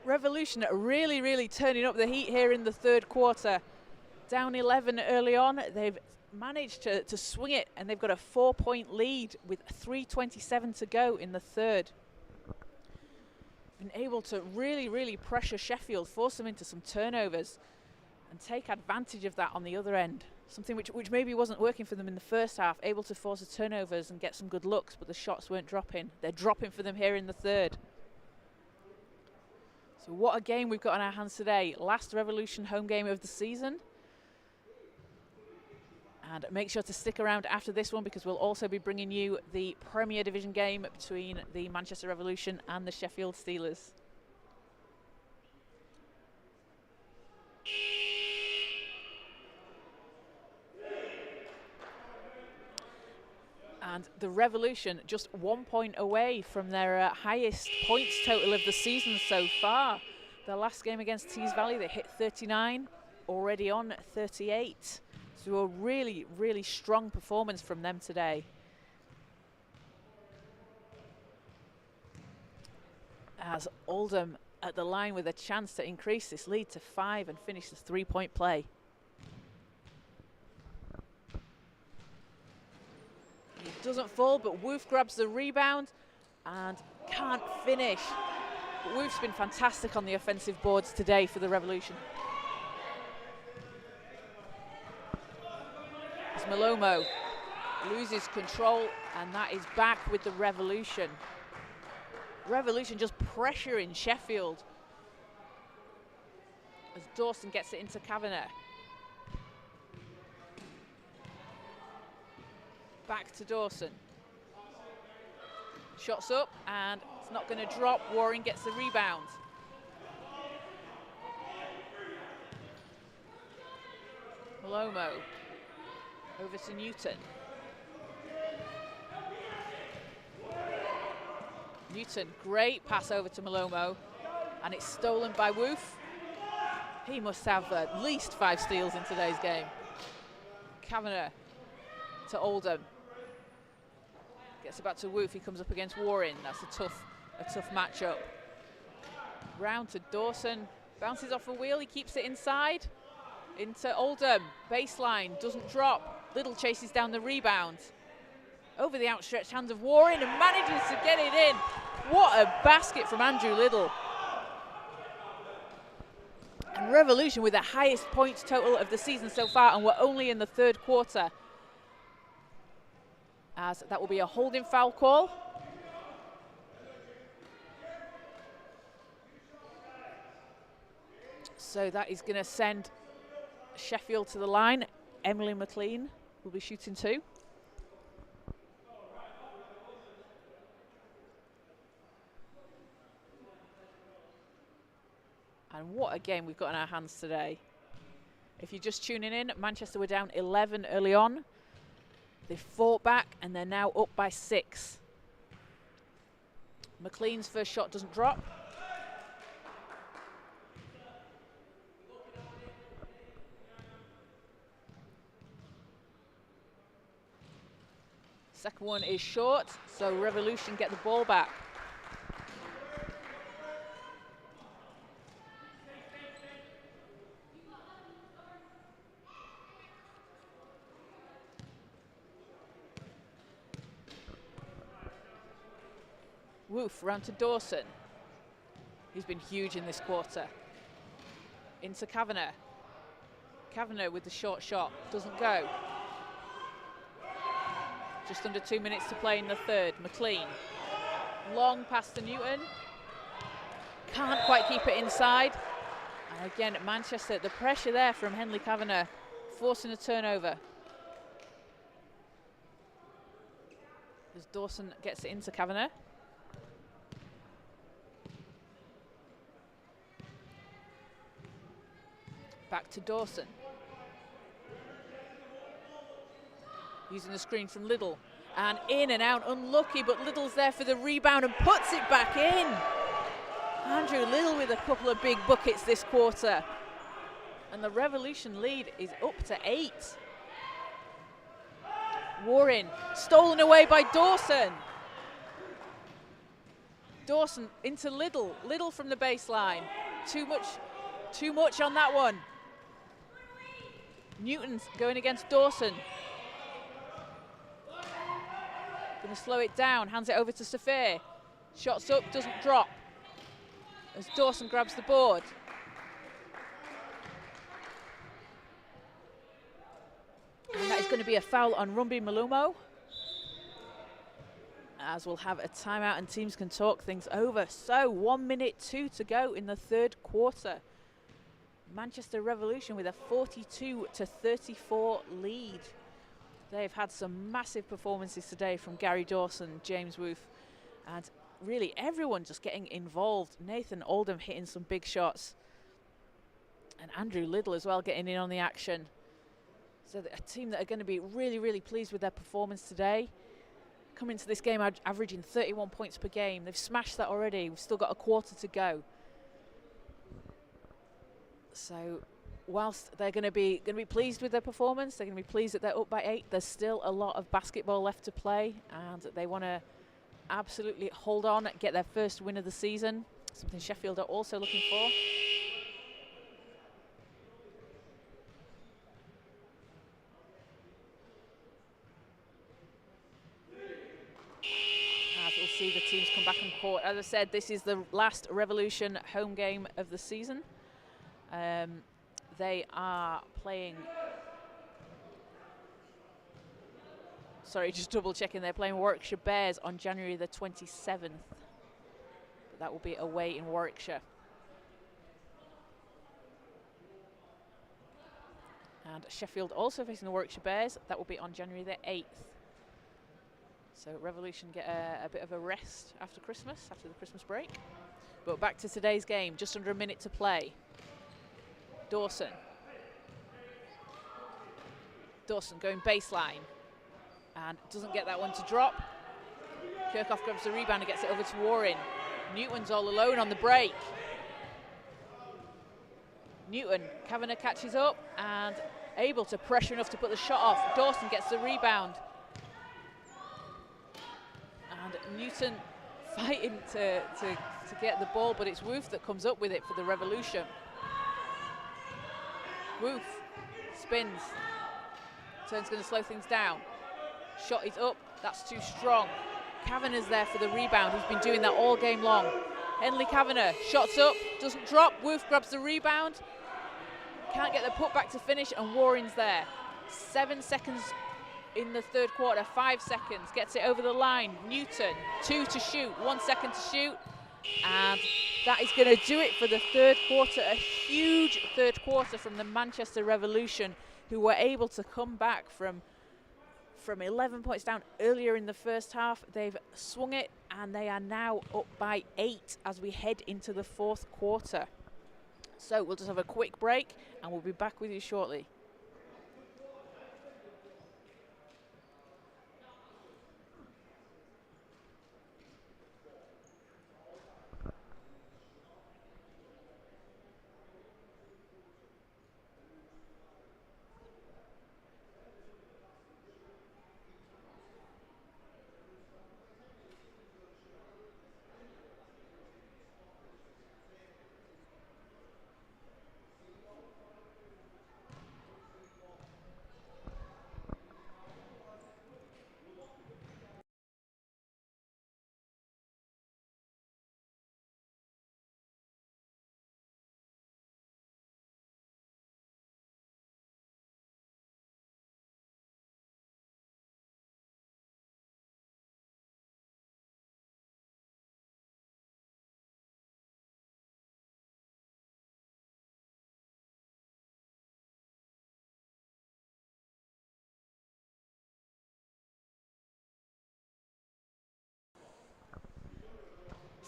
Revolution really, really turning up the heat here in the third quarter. Down 11 early on. They've managed to swing it, and they've got a 4-point lead with 3:27 to go in the third. Been able to really, really pressure Sheffield, force them into some turnovers and take advantage of that on the other end. Something which maybe wasn't working for them in the first half, able to force the turnovers and get some good looks, but the shots weren't dropping. They're dropping for them here in the third. So what a game we've got on our hands today. Last Revolution home game of the season. And make sure to stick around after this one because we'll also be bringing you the Premier Division game between the Manchester Revolution and the Sheffield Steelers. And the Revolution just 1 point away from their highest points total of the season so far. the last game against Tees Valley. They hit 39, already on 38. So a really, really strong performance from them today. As Oldham at the line with a chance to increase this lead to 5 and finish the 3-point play. It doesn't fall, but Woof grabs the rebound and can't finish. But Woof's been fantastic on the offensive boards today for the Revolution. As Malomo loses control, and that is back with the Revolution. Revolution just pressuring Sheffield. As Dawson gets it into Kavanagh. Back to Dawson. Shots up, and it's not going to drop. Warren gets the rebound. Malomo over to Newton. Newton, great pass over to Malomo, and it's stolen by Woof. He must have at least 5 steals in today's game. Kavanagh to Oldham. Gets it back to Woof. He comes up against Warren. That's a tough matchup. Round to Dawson. Bounces off a wheel. He keeps it inside. Into Oldham. Baseline. Doesn't drop. Little chases down the rebound. Over the outstretched hands of Warren and manages to get it in. What a basket from Andrew Little. And Revolution with the highest points total of the season so far, and we're only in the 3rd quarter. As that will be a holding foul call. So that is going to send Sheffield to the line. Emily McLean will be shooting 2. And what a game we've got in our hands today. If you're just tuning in, Manchester were down 11 early on. They fought back, and they're now up by 6. McLean's first shot doesn't drop. Second one is short, so Revolution get the ball back. Woof round to Dawson. He's been huge in this quarter. Into Kavanagh. Kavanagh with the short shot. Doesn't go. Just under 2 minutes to play in the 3rd. McLean. Long pass to Newton. Can't quite keep it inside. And again at Manchester, the pressure there from Henley Kavanagh, forcing a turnover. As Dawson gets it into Kavanagh. Back to Dawson. Using the screen from Little. And in and out, unlucky, but Little's there for the rebound and puts it back in. Andrew Little with a couple of big buckets this quarter. And the Revolution lead is up to 8. Warren, stolen away by Dawson. Dawson into Little. Little from the baseline. Too much on that one. Newton's going against Dawson. Going to slow it down, hands it over to Safir. Shots up, doesn't drop. As Dawson grabs the board. And that is going to be a foul on Rumbi Malumo. As we'll have a timeout and teams can talk things over. So 1 minute 2 to go in the 3rd quarter. Manchester Revolution with a 42-34 lead. They've had some massive performances today from Gary Dawson, James Woof, and really everyone just getting involved. Nathan Oldham hitting some big shots, and Andrew Little as well getting in on the action. So a team that are going to be really, really pleased with their performance today. Coming into this game averaging 31 points per game. They've smashed that already. We've still got a quarter to go. So whilst they're going to be pleased with their performance, they're going to be pleased that they're up by 8. There's still a lot of basketball left to play, and they want to absolutely hold on, get their first win of the season, something Sheffield are also looking for. As we'll see the teams come back on court. As I said, this is the last Revolution home game of the season. They are playing... Sorry, just double checking. They're playing Warwickshire Bears on January the 27th. But that will be away in Warwickshire. And Sheffield also facing the Warwickshire Bears. That will be on January the 8th. So Revolution get a bit of a rest after Christmas, after the Christmas break. But back to today's game, just under a minute to play. Dawson going baseline. And doesn't get that one to drop. Kirkhoff grabs the rebound and gets it over to Warren. Newton's all alone on the break. Newton, Kavanagh catches up and able to pressure enough to put the shot off. Dawson gets the rebound. And Newton fighting to get the ball, but it's Woof that comes up with it for the Revolution. Woof spins. Turn's going to slow things down. Shot is up, that's too strong. Kavanagh's there for the rebound, he's been doing that all game long. Henley Kavanagh, shots up, doesn't drop. Woof grabs the rebound. Can't get the putback to finish, and Warren's there. 7 seconds in the third quarter, 5 seconds, gets it over the line. Newton, 2 to shoot, 1 second to shoot. And that is going to do it for the third quarter. A huge third quarter from the Manchester Revolution, who were able to come back from 11 points down earlier in the first half. They've swung it, and they are now up by 8 as we head into the fourth quarter. So we'll just have a quick break, and we'll be back with you shortly.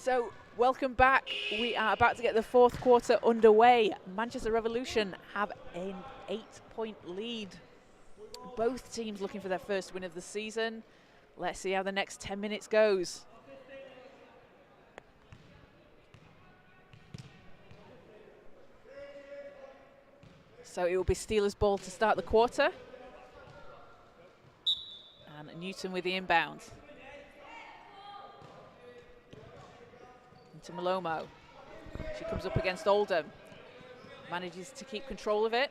So, welcome back. We are about to get the fourth quarter underway. Manchester Revolution have an 8-point lead. Both teams looking for their first win of the season. Let's see how the next 10 minutes goes. So it will be Steelers' ball to start the quarter. And Newton with the inbound. To Malomo. She comes up against Oldham. Manages to keep control of it.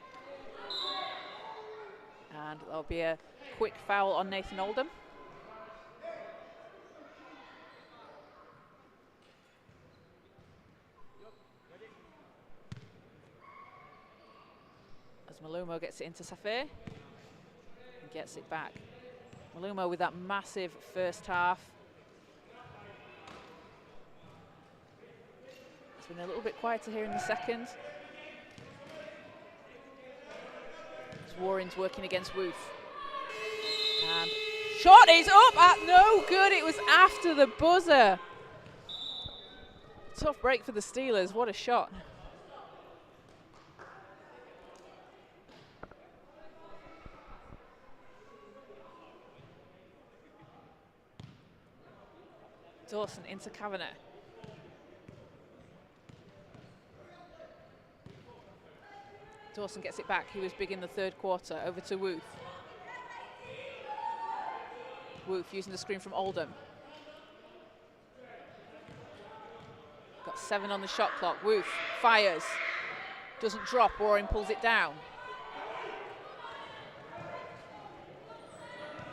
And there'll be a quick foul on Nathan Oldham. As Malomo gets it into Safir. And gets it back. Malomo with that massive first half. It's been a little bit quieter here in the second. As Warren's working against Woof. And shot is up at no good. It was after the buzzer. Tough break for the Steelers. What a shot. Dawson into Kavanagh. Dawson gets it back. He was big in the third quarter. Over to Woof. Woof using the screen from Oldham. Got 7 on the shot clock. Woof fires. Doesn't drop. Warren pulls it down.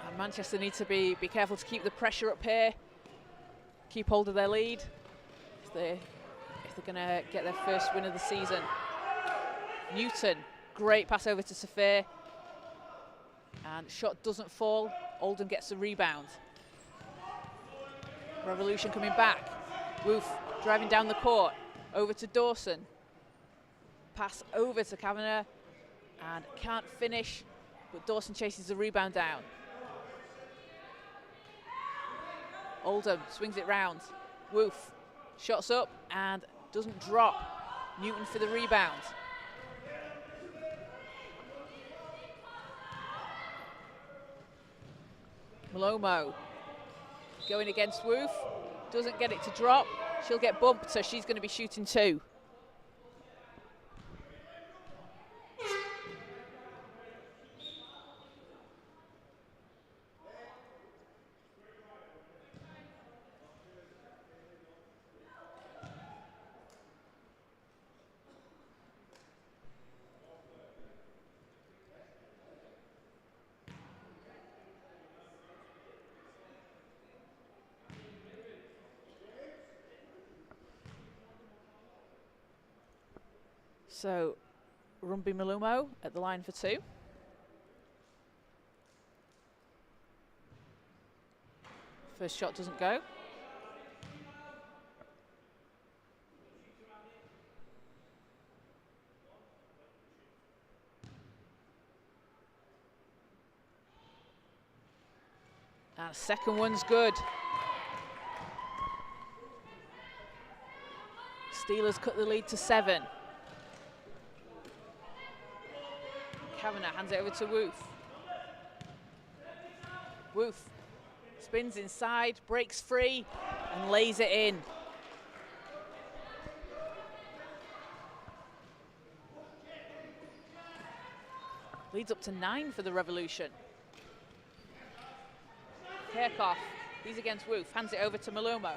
And Manchester need to be careful to keep the pressure up here. Keep hold of their lead if they're going to get their first win of the season. Newton, great pass over to Safir. And shot doesn't fall. Oldham gets the rebound. Revolution coming back. Woof driving down the court. Over to Dawson. Pass over to Kavanagh. And can't finish, but Dawson chases the rebound down. Oldham swings it round. Woof shots up and doesn't drop. Newton for the rebound. Malomo going against Woof. Doesn't get it to drop. She'll get bumped, so she's going to be shooting 2. So, Rumby Malumo at the line for 2. First shot doesn't go. And second one's good. Steelers cut the lead to 7. Kavanagh hands it over to Woof. Woof spins inside, breaks free, and lays it in. Leads up to 9 for the Revolution. Kirchhoff, he's against Woof, hands it over to Malomo.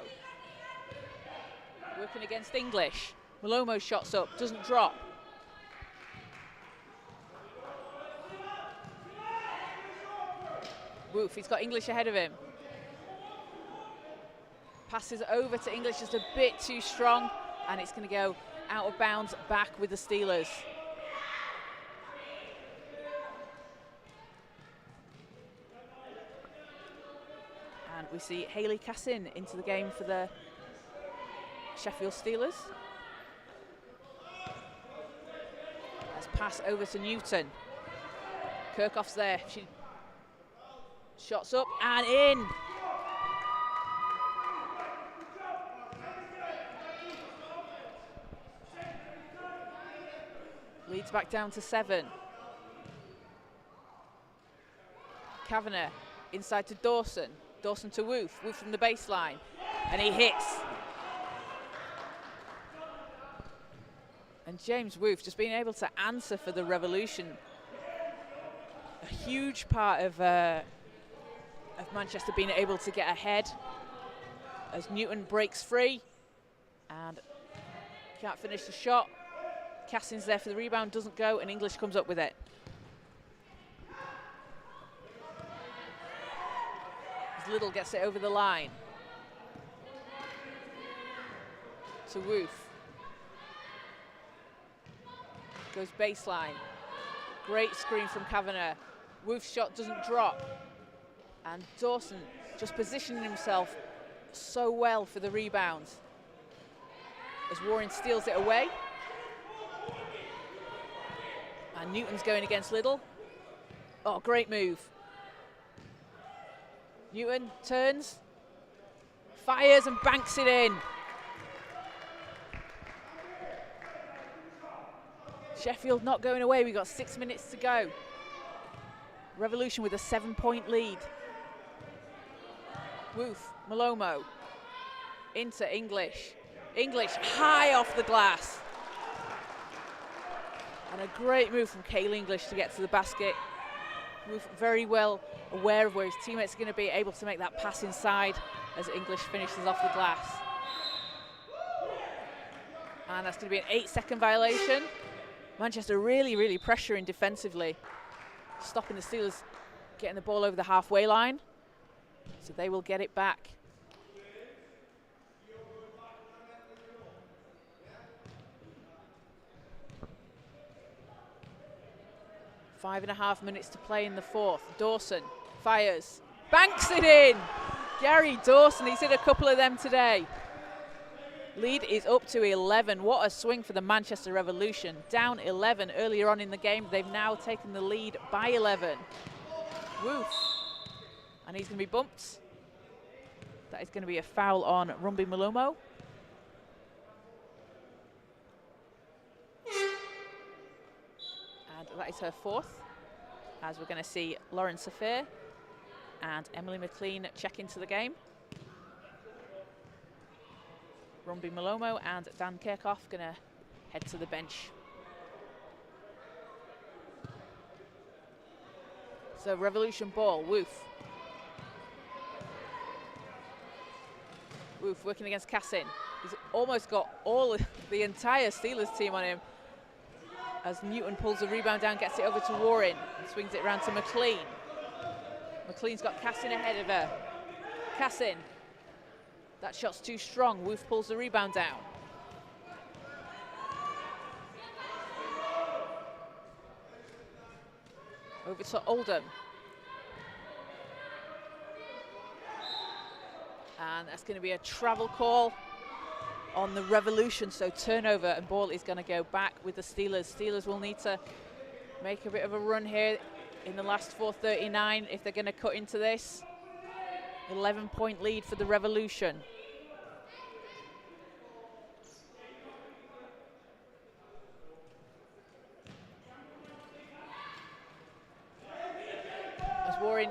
Working against English. Malomo shots up, doesn't drop. Woof, he's got English ahead of him. Passes over to English just a bit too strong, and it's going to go out of bounds back with the Steelers. And we see Hayley Cassin into the game for the Sheffield Steelers. Let's pass over to Newton. Kirchhoff's there. She shots up and in. Leads back down to 7. Kavanagh inside to Dawson. Dawson to Woof. Woof from the baseline. And he hits. And James Woof just being able to answer for the Revolution. A huge part of Manchester being able to get ahead as Newton breaks free and can't finish the shot. Cassin's there for the rebound, doesn't go, and English comes up with it. As Little gets it over the line. To Woof. Goes baseline. Great screen from Kavanagh. Woof's shot doesn't drop. And Dawson just positioning himself so well for the rebound. As Warren steals it away. And Newton's going against Little. Oh, great move. Newton turns, fires and banks it in. Sheffield not going away. We've got 6 minutes to go. Revolution with a 7-point lead. Woof, Malomo, into English. English high off the glass. And And a great move from Cale English to get to the basket. Move very well aware of where his teammates are going to be, able to make that pass inside as English finishes off the glass. And that's going to be an 8-second violation. Manchester really pressuring defensively, stopping the Steelers getting the ball over the halfway line. So they will get it back. Five and a half minutes to play in the fourth. Dawson fires, banks it in. Gary Dawson, he's hit a couple of them today. Lead is up to 11. What a swing for the Manchester Revolution. Down 11 earlier on in the game. They've now taken the lead by 11. Woof. And he's going to be bumped. That is going to be a foul on Rumbi Malomo. And that is her fourth. As we're going to see Lauren Safir and Emily McLean check into the game. Rumbi Malomo and Dan Kirchhoff going to head to the bench. So Revolution ball, Woof. Woof working against Cassin. He's almost got the entire Steelers team on him. As Newton pulls the rebound down, gets it over to Warren, and swings it around to McLean. McLean's got Cassin ahead of her. Cassin. That shot's too strong. Woof pulls the rebound down. Over to Oldham. And that's going to be a travel call on the Revolution. So turnover, and ball is going to go back with the Steelers. Steelers will need to make a bit of a run here in the last 4:39 if they're going to cut into this. 11-point lead for the Revolution. As Warren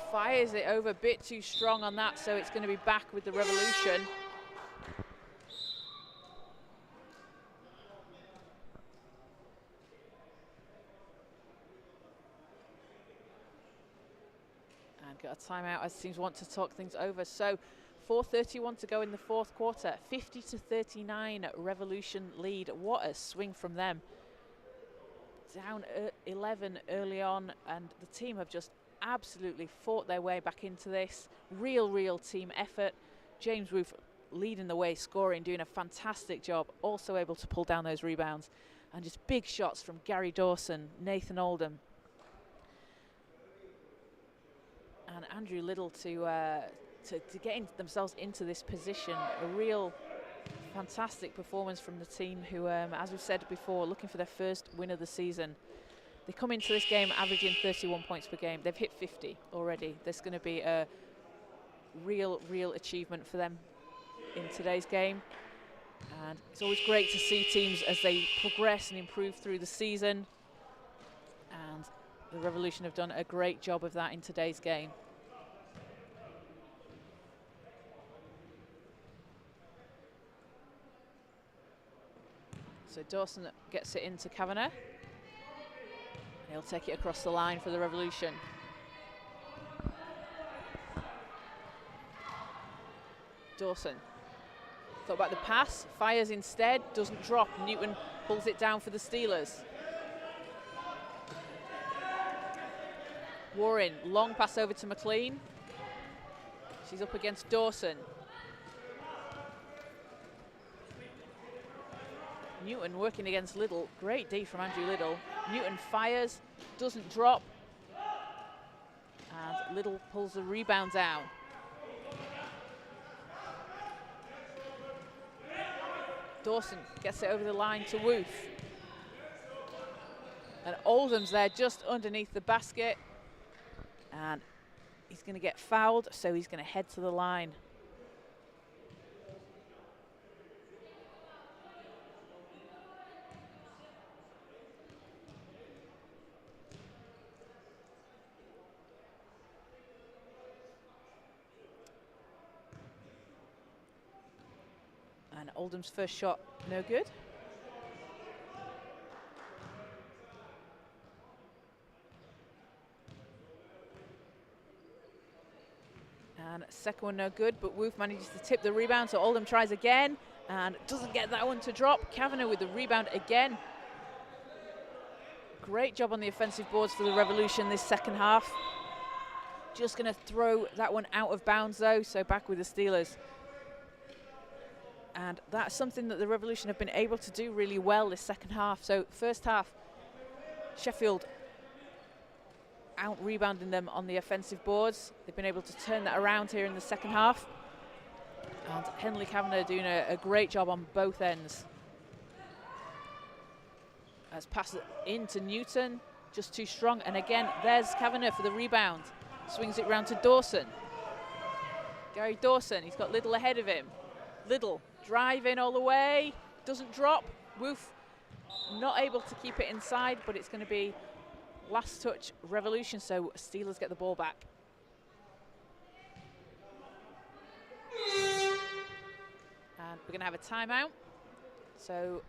fires it over a bit too strong on that, so it's going to be back with the Revolution. Got a timeout as teams want to talk things over. So 4:31 to go in the fourth quarter. 50-39 Revolution lead. What a swing from them. Down 11 early on, and the team have just absolutely fought their way back into this. Real team effort. James Woof leading the way, scoring, doing a fantastic job. Also able to pull down those rebounds. And just big shots from Gary Dawson, Nathan Oldham, and Andrew Little to get themselves into this position. A real fantastic performance from the team who, as we've said before, looking for their first win of the season. They come into this game averaging 31 points per game. They've hit 50 already. There's going to be a real achievement for them in today's game. And it's always great to see teams as they progress and improve through the season. And the Revolution have done a great job of that in today's game. So Dawson gets it into Kavanagh. He'll take it across the line for the Revolution. Dawson thought about the pass, fires instead, doesn't drop. Newton pulls it down for the Steelers. Warren, long pass over to McLean. She's up against Dawson. Newton working against Little. Great D from Andrew Little. Newton fires, doesn't drop. And Little pulls the rebound down. Dawson gets it over the line to Woof. And Oldham's there just underneath the basket. And he's going to get fouled, so he's going to head to the line. And Oldham's first shot, no good. And second one no good, but Woof manages to tip the rebound, so Oldham tries again and doesn't get that one to drop. Kavanagh with the rebound again. Great job on the offensive boards for the Revolution this second half. Just going to throw that one out of bounds though, so back with the Steelers. And that's something that the Revolution have been able to do really well this second half. So first half, Sheffield out-rebounding them on the offensive boards. They've been able to turn that around here in the second half. And Henley Kavanagh doing a great job on both ends. As pass it into Newton, just too strong. And again, there's Kavanagh for the rebound. Swings it round to Dawson. Gary Dawson, he's got Little ahead of him. Little driving all the way, doesn't drop. Woof not able to keep it inside, but it's going to be last touch Revolution, so Steelers get the ball back. And we're going to have a timeout. So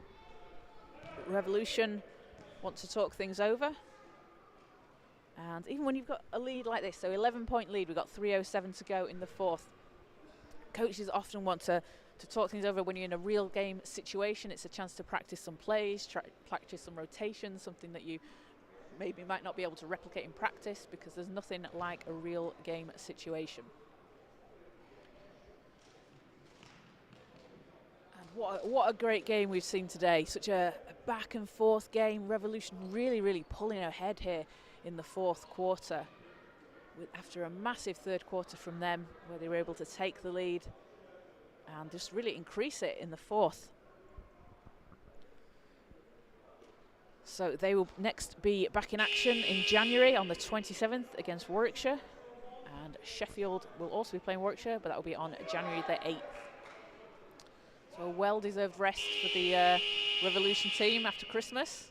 Revolution want to talk things over. And even when you've got a lead like this, so 11-point lead, we've got 3:07 to go in the fourth. Coaches often want to talk things over when you're in a real game situation. It's a chance to practice some plays, practice some rotations, something that you maybe might not be able to replicate in practice, because there's nothing like a real game situation. And what a great game we've seen today. Such a back and forth game. Revolution really pulling ahead here in the fourth quarter, after a massive third quarter from them where they were able to take the lead and just really increase it in the fourth. So they will next be back in action in January on the 27th against Warwickshire, and Sheffield will also be playing Warwickshire, but that will be on January the 8th. So a well-deserved rest for the Revolution team after Christmas.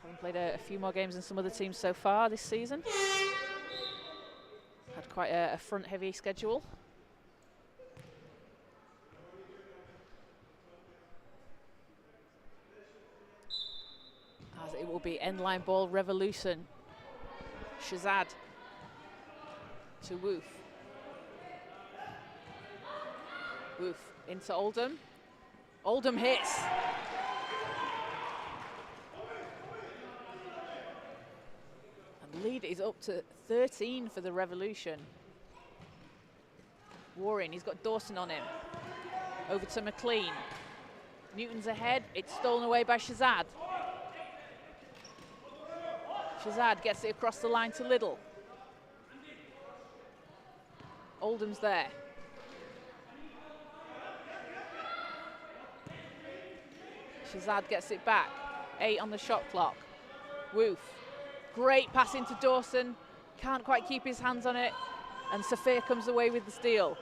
Having played a few more games than some other teams so far this season. Had quite a front-heavy schedule. As it will be end-line ball Revolution. Shazad to Woof. Woof into Oldham. Oldham hits. And lead is up to 13 for the Revolution. Warren, he's got Dawson on him. Over to McLean. Newton's ahead. It's stolen away by Shazad. Shazad gets it across the line to Little. Oldham's there. Shazad gets it back. 8 on the shot clock. Woof. Great pass into Dawson. Can't quite keep his hands on it. And Sophia comes away with the steal.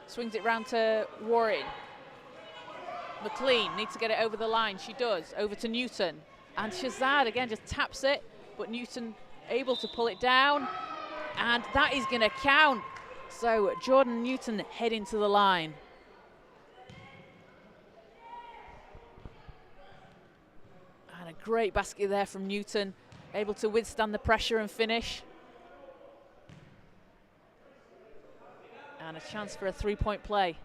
Swings it round to Warren. McLean needs to get it over the line. She does. Over to Newton. And Shazad again just taps it. But Newton able to pull it down. And that is going to count. So Jordan Newton heading to the line. And a great basket there from Newton. Able to withstand the pressure and finish. And a chance for a three-point play.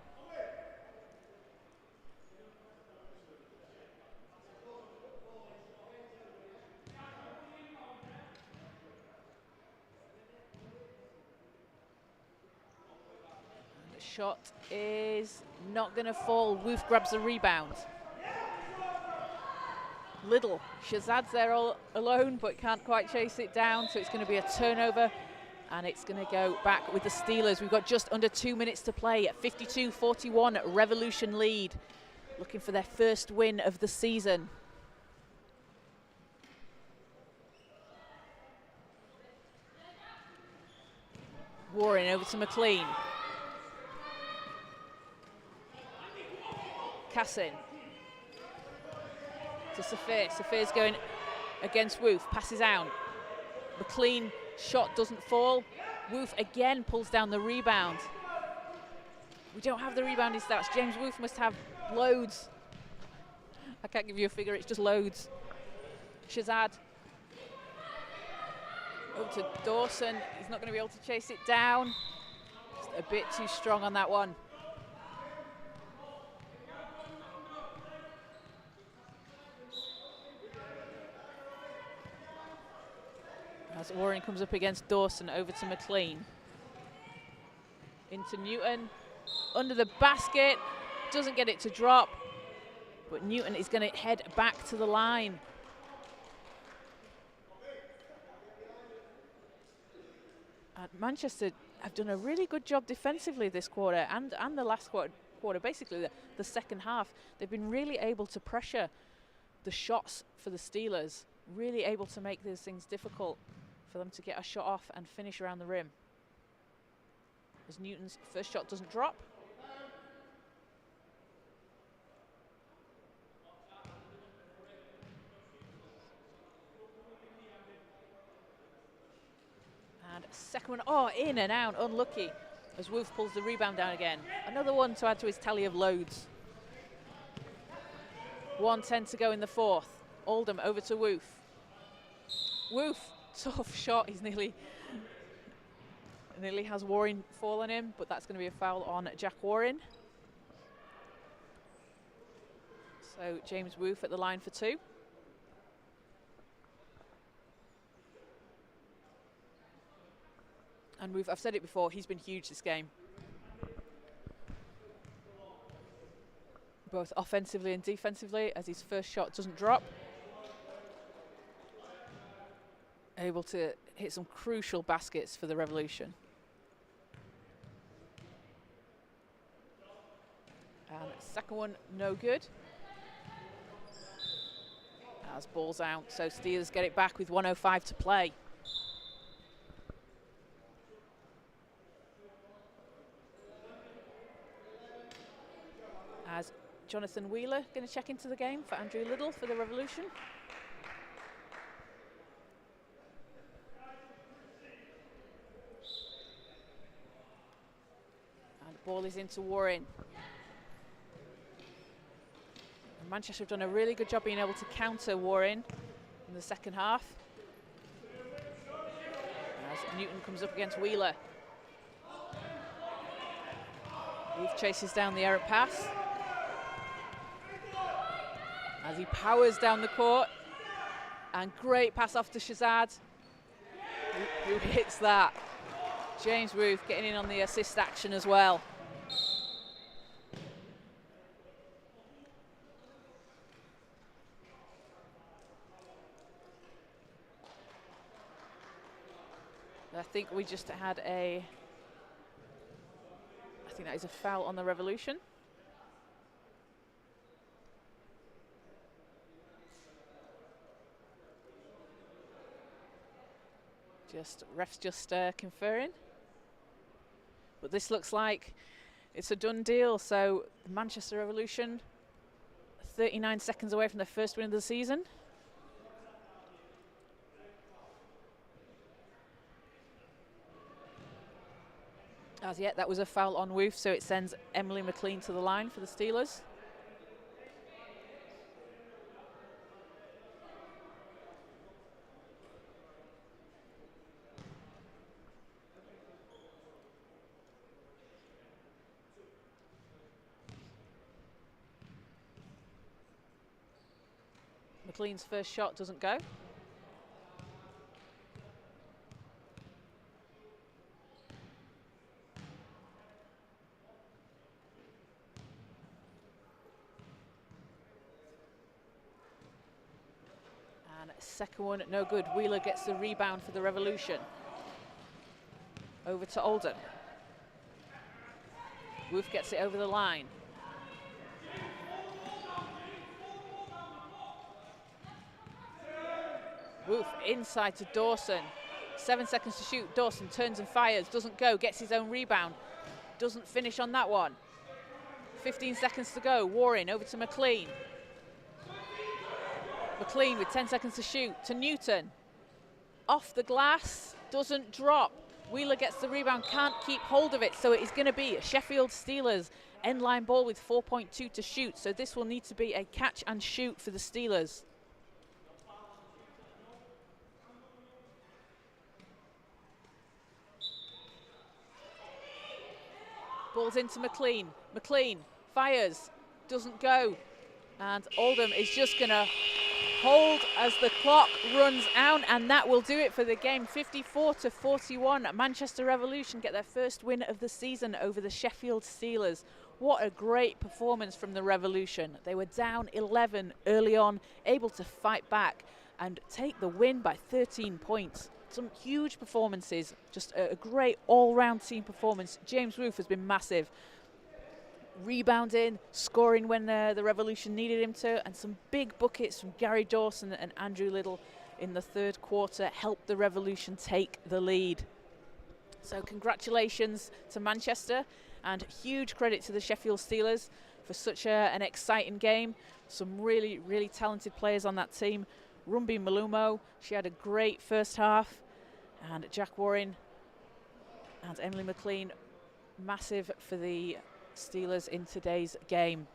And the shot is not going to fall. Woof grabs the rebound. Little. Shazad's there all alone, but can't quite chase it down, so it's going to be a turnover, and it's going to go back with the Steelers. We've got just under 2 minutes to play at 52-41 Revolution lead, looking for their first win of the season. Warren over to McLean. Cassin. To Sophia. Sophia's going against Woof. Passes out. McLean shot doesn't fall. Woof again pulls down the rebound. We don't have the rebounding stats. James Woof must have loads. I can't give you a figure, it's just loads. Shazad. Over to Dawson. He's not going to be able to chase it down. Just a bit too strong on that one. As Warren comes up against Dawson, over to McLean. Into Newton, under the basket, doesn't get it to drop, but Newton is going to head back to the line. And Manchester have done a really good job defensively this quarter and the last quarter, basically the second half. They've been really able to pressure the shots for the Steelers, really able to make these things difficult for them to get a shot off and finish around the rim. As Newton's first shot doesn't drop. And second one, in and out, unlucky, as Wolf pulls the rebound down again. Another one to add to his tally of loads. 1:10 to go in the fourth. Oldham over to Wolf. Wolf, tough shot, he's nearly has Warren fall on him, but that's going to be a foul on Jack Warren. So James Wolf at the line for two. And Wolf, I've said it before, he's been huge this game. Both offensively and defensively, as his first shot doesn't drop. Able to hit some crucial baskets for the Revolution. And second one, no good. As ball's out, so Steelers get it back with 1:05 to play. As Jonathan Wheeler going to check into the game for Andrew Liddell for the Revolution. And the ball is into Warren. And Manchester have done a really good job being able to counter Warren in the second half. As Newton comes up against Wheeler. Wolf chases down the errant pass. As he powers down the court, and great pass off to Shazad, who hits that. James Wolf getting in on the assist action as well. I think we just had I think that is a foul on the Revolution. Refs just conferring. But this looks like it's a done deal. So the Manchester Revolution, 39 seconds away from their first win of the season. As yet, that was a foul on Wolf, so it sends Emily McLean to the line for the Steelers. McLean's first shot doesn't go. And second one, no good. Wheeler gets the rebound for the Revolution. Over to Oldham. Wolf gets it over the line. Wolf inside to Dawson. 7 seconds to shoot. Dawson turns and fires. Doesn't go. Gets his own rebound. Doesn't finish on that one. 15 seconds to go. Warren over to McLean. McLean with 10 seconds to shoot. To Newton. Off the glass. Doesn't drop. Wheeler gets the rebound. Can't keep hold of it. So it is going to be a Sheffield Steelers end line ball with 4.2 to shoot. So this will need to be a catch and shoot for the Steelers. Ball's into McLean. McLean fires, doesn't go. And Oldham is just going to hold as the clock runs out, and that will do it for the game. 54-41. Manchester Revolution get their first win of the season over the Sheffield Steelers. What a great performance from the Revolution. They were down 11 early on, able to fight back and take the win by 13 points. Some huge performances, just a great all-round team performance. James Roof has been massive. Rebounding, scoring when the Revolution needed him to, and some big buckets from Gary Dawson and Andrew Little in the third quarter helped the Revolution take the lead. So congratulations to Manchester, and huge credit to the Sheffield Steelers for such an exciting game. Some really, really talented players on that team. Rumbi Malumo, she had a great first half, and Jack Warren and Emily McLean, massive for the Steelers in today's game.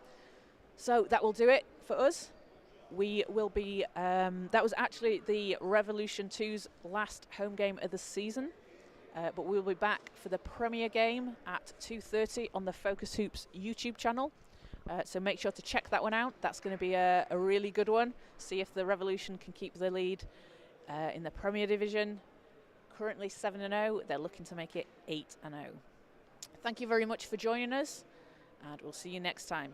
So that will do it for us. We will be, that was actually the Revolution 2's last home game of the season, but we'll be back for the premiere game at 2:30 on the Focus Hoops YouTube channel. So make sure to check that one out. That's going to be a really good one. See if the Revolution can keep the lead in the Premier Division. Currently 7-0. They're looking to make it 8-0. Thank you very much for joining us, and we'll see you next time.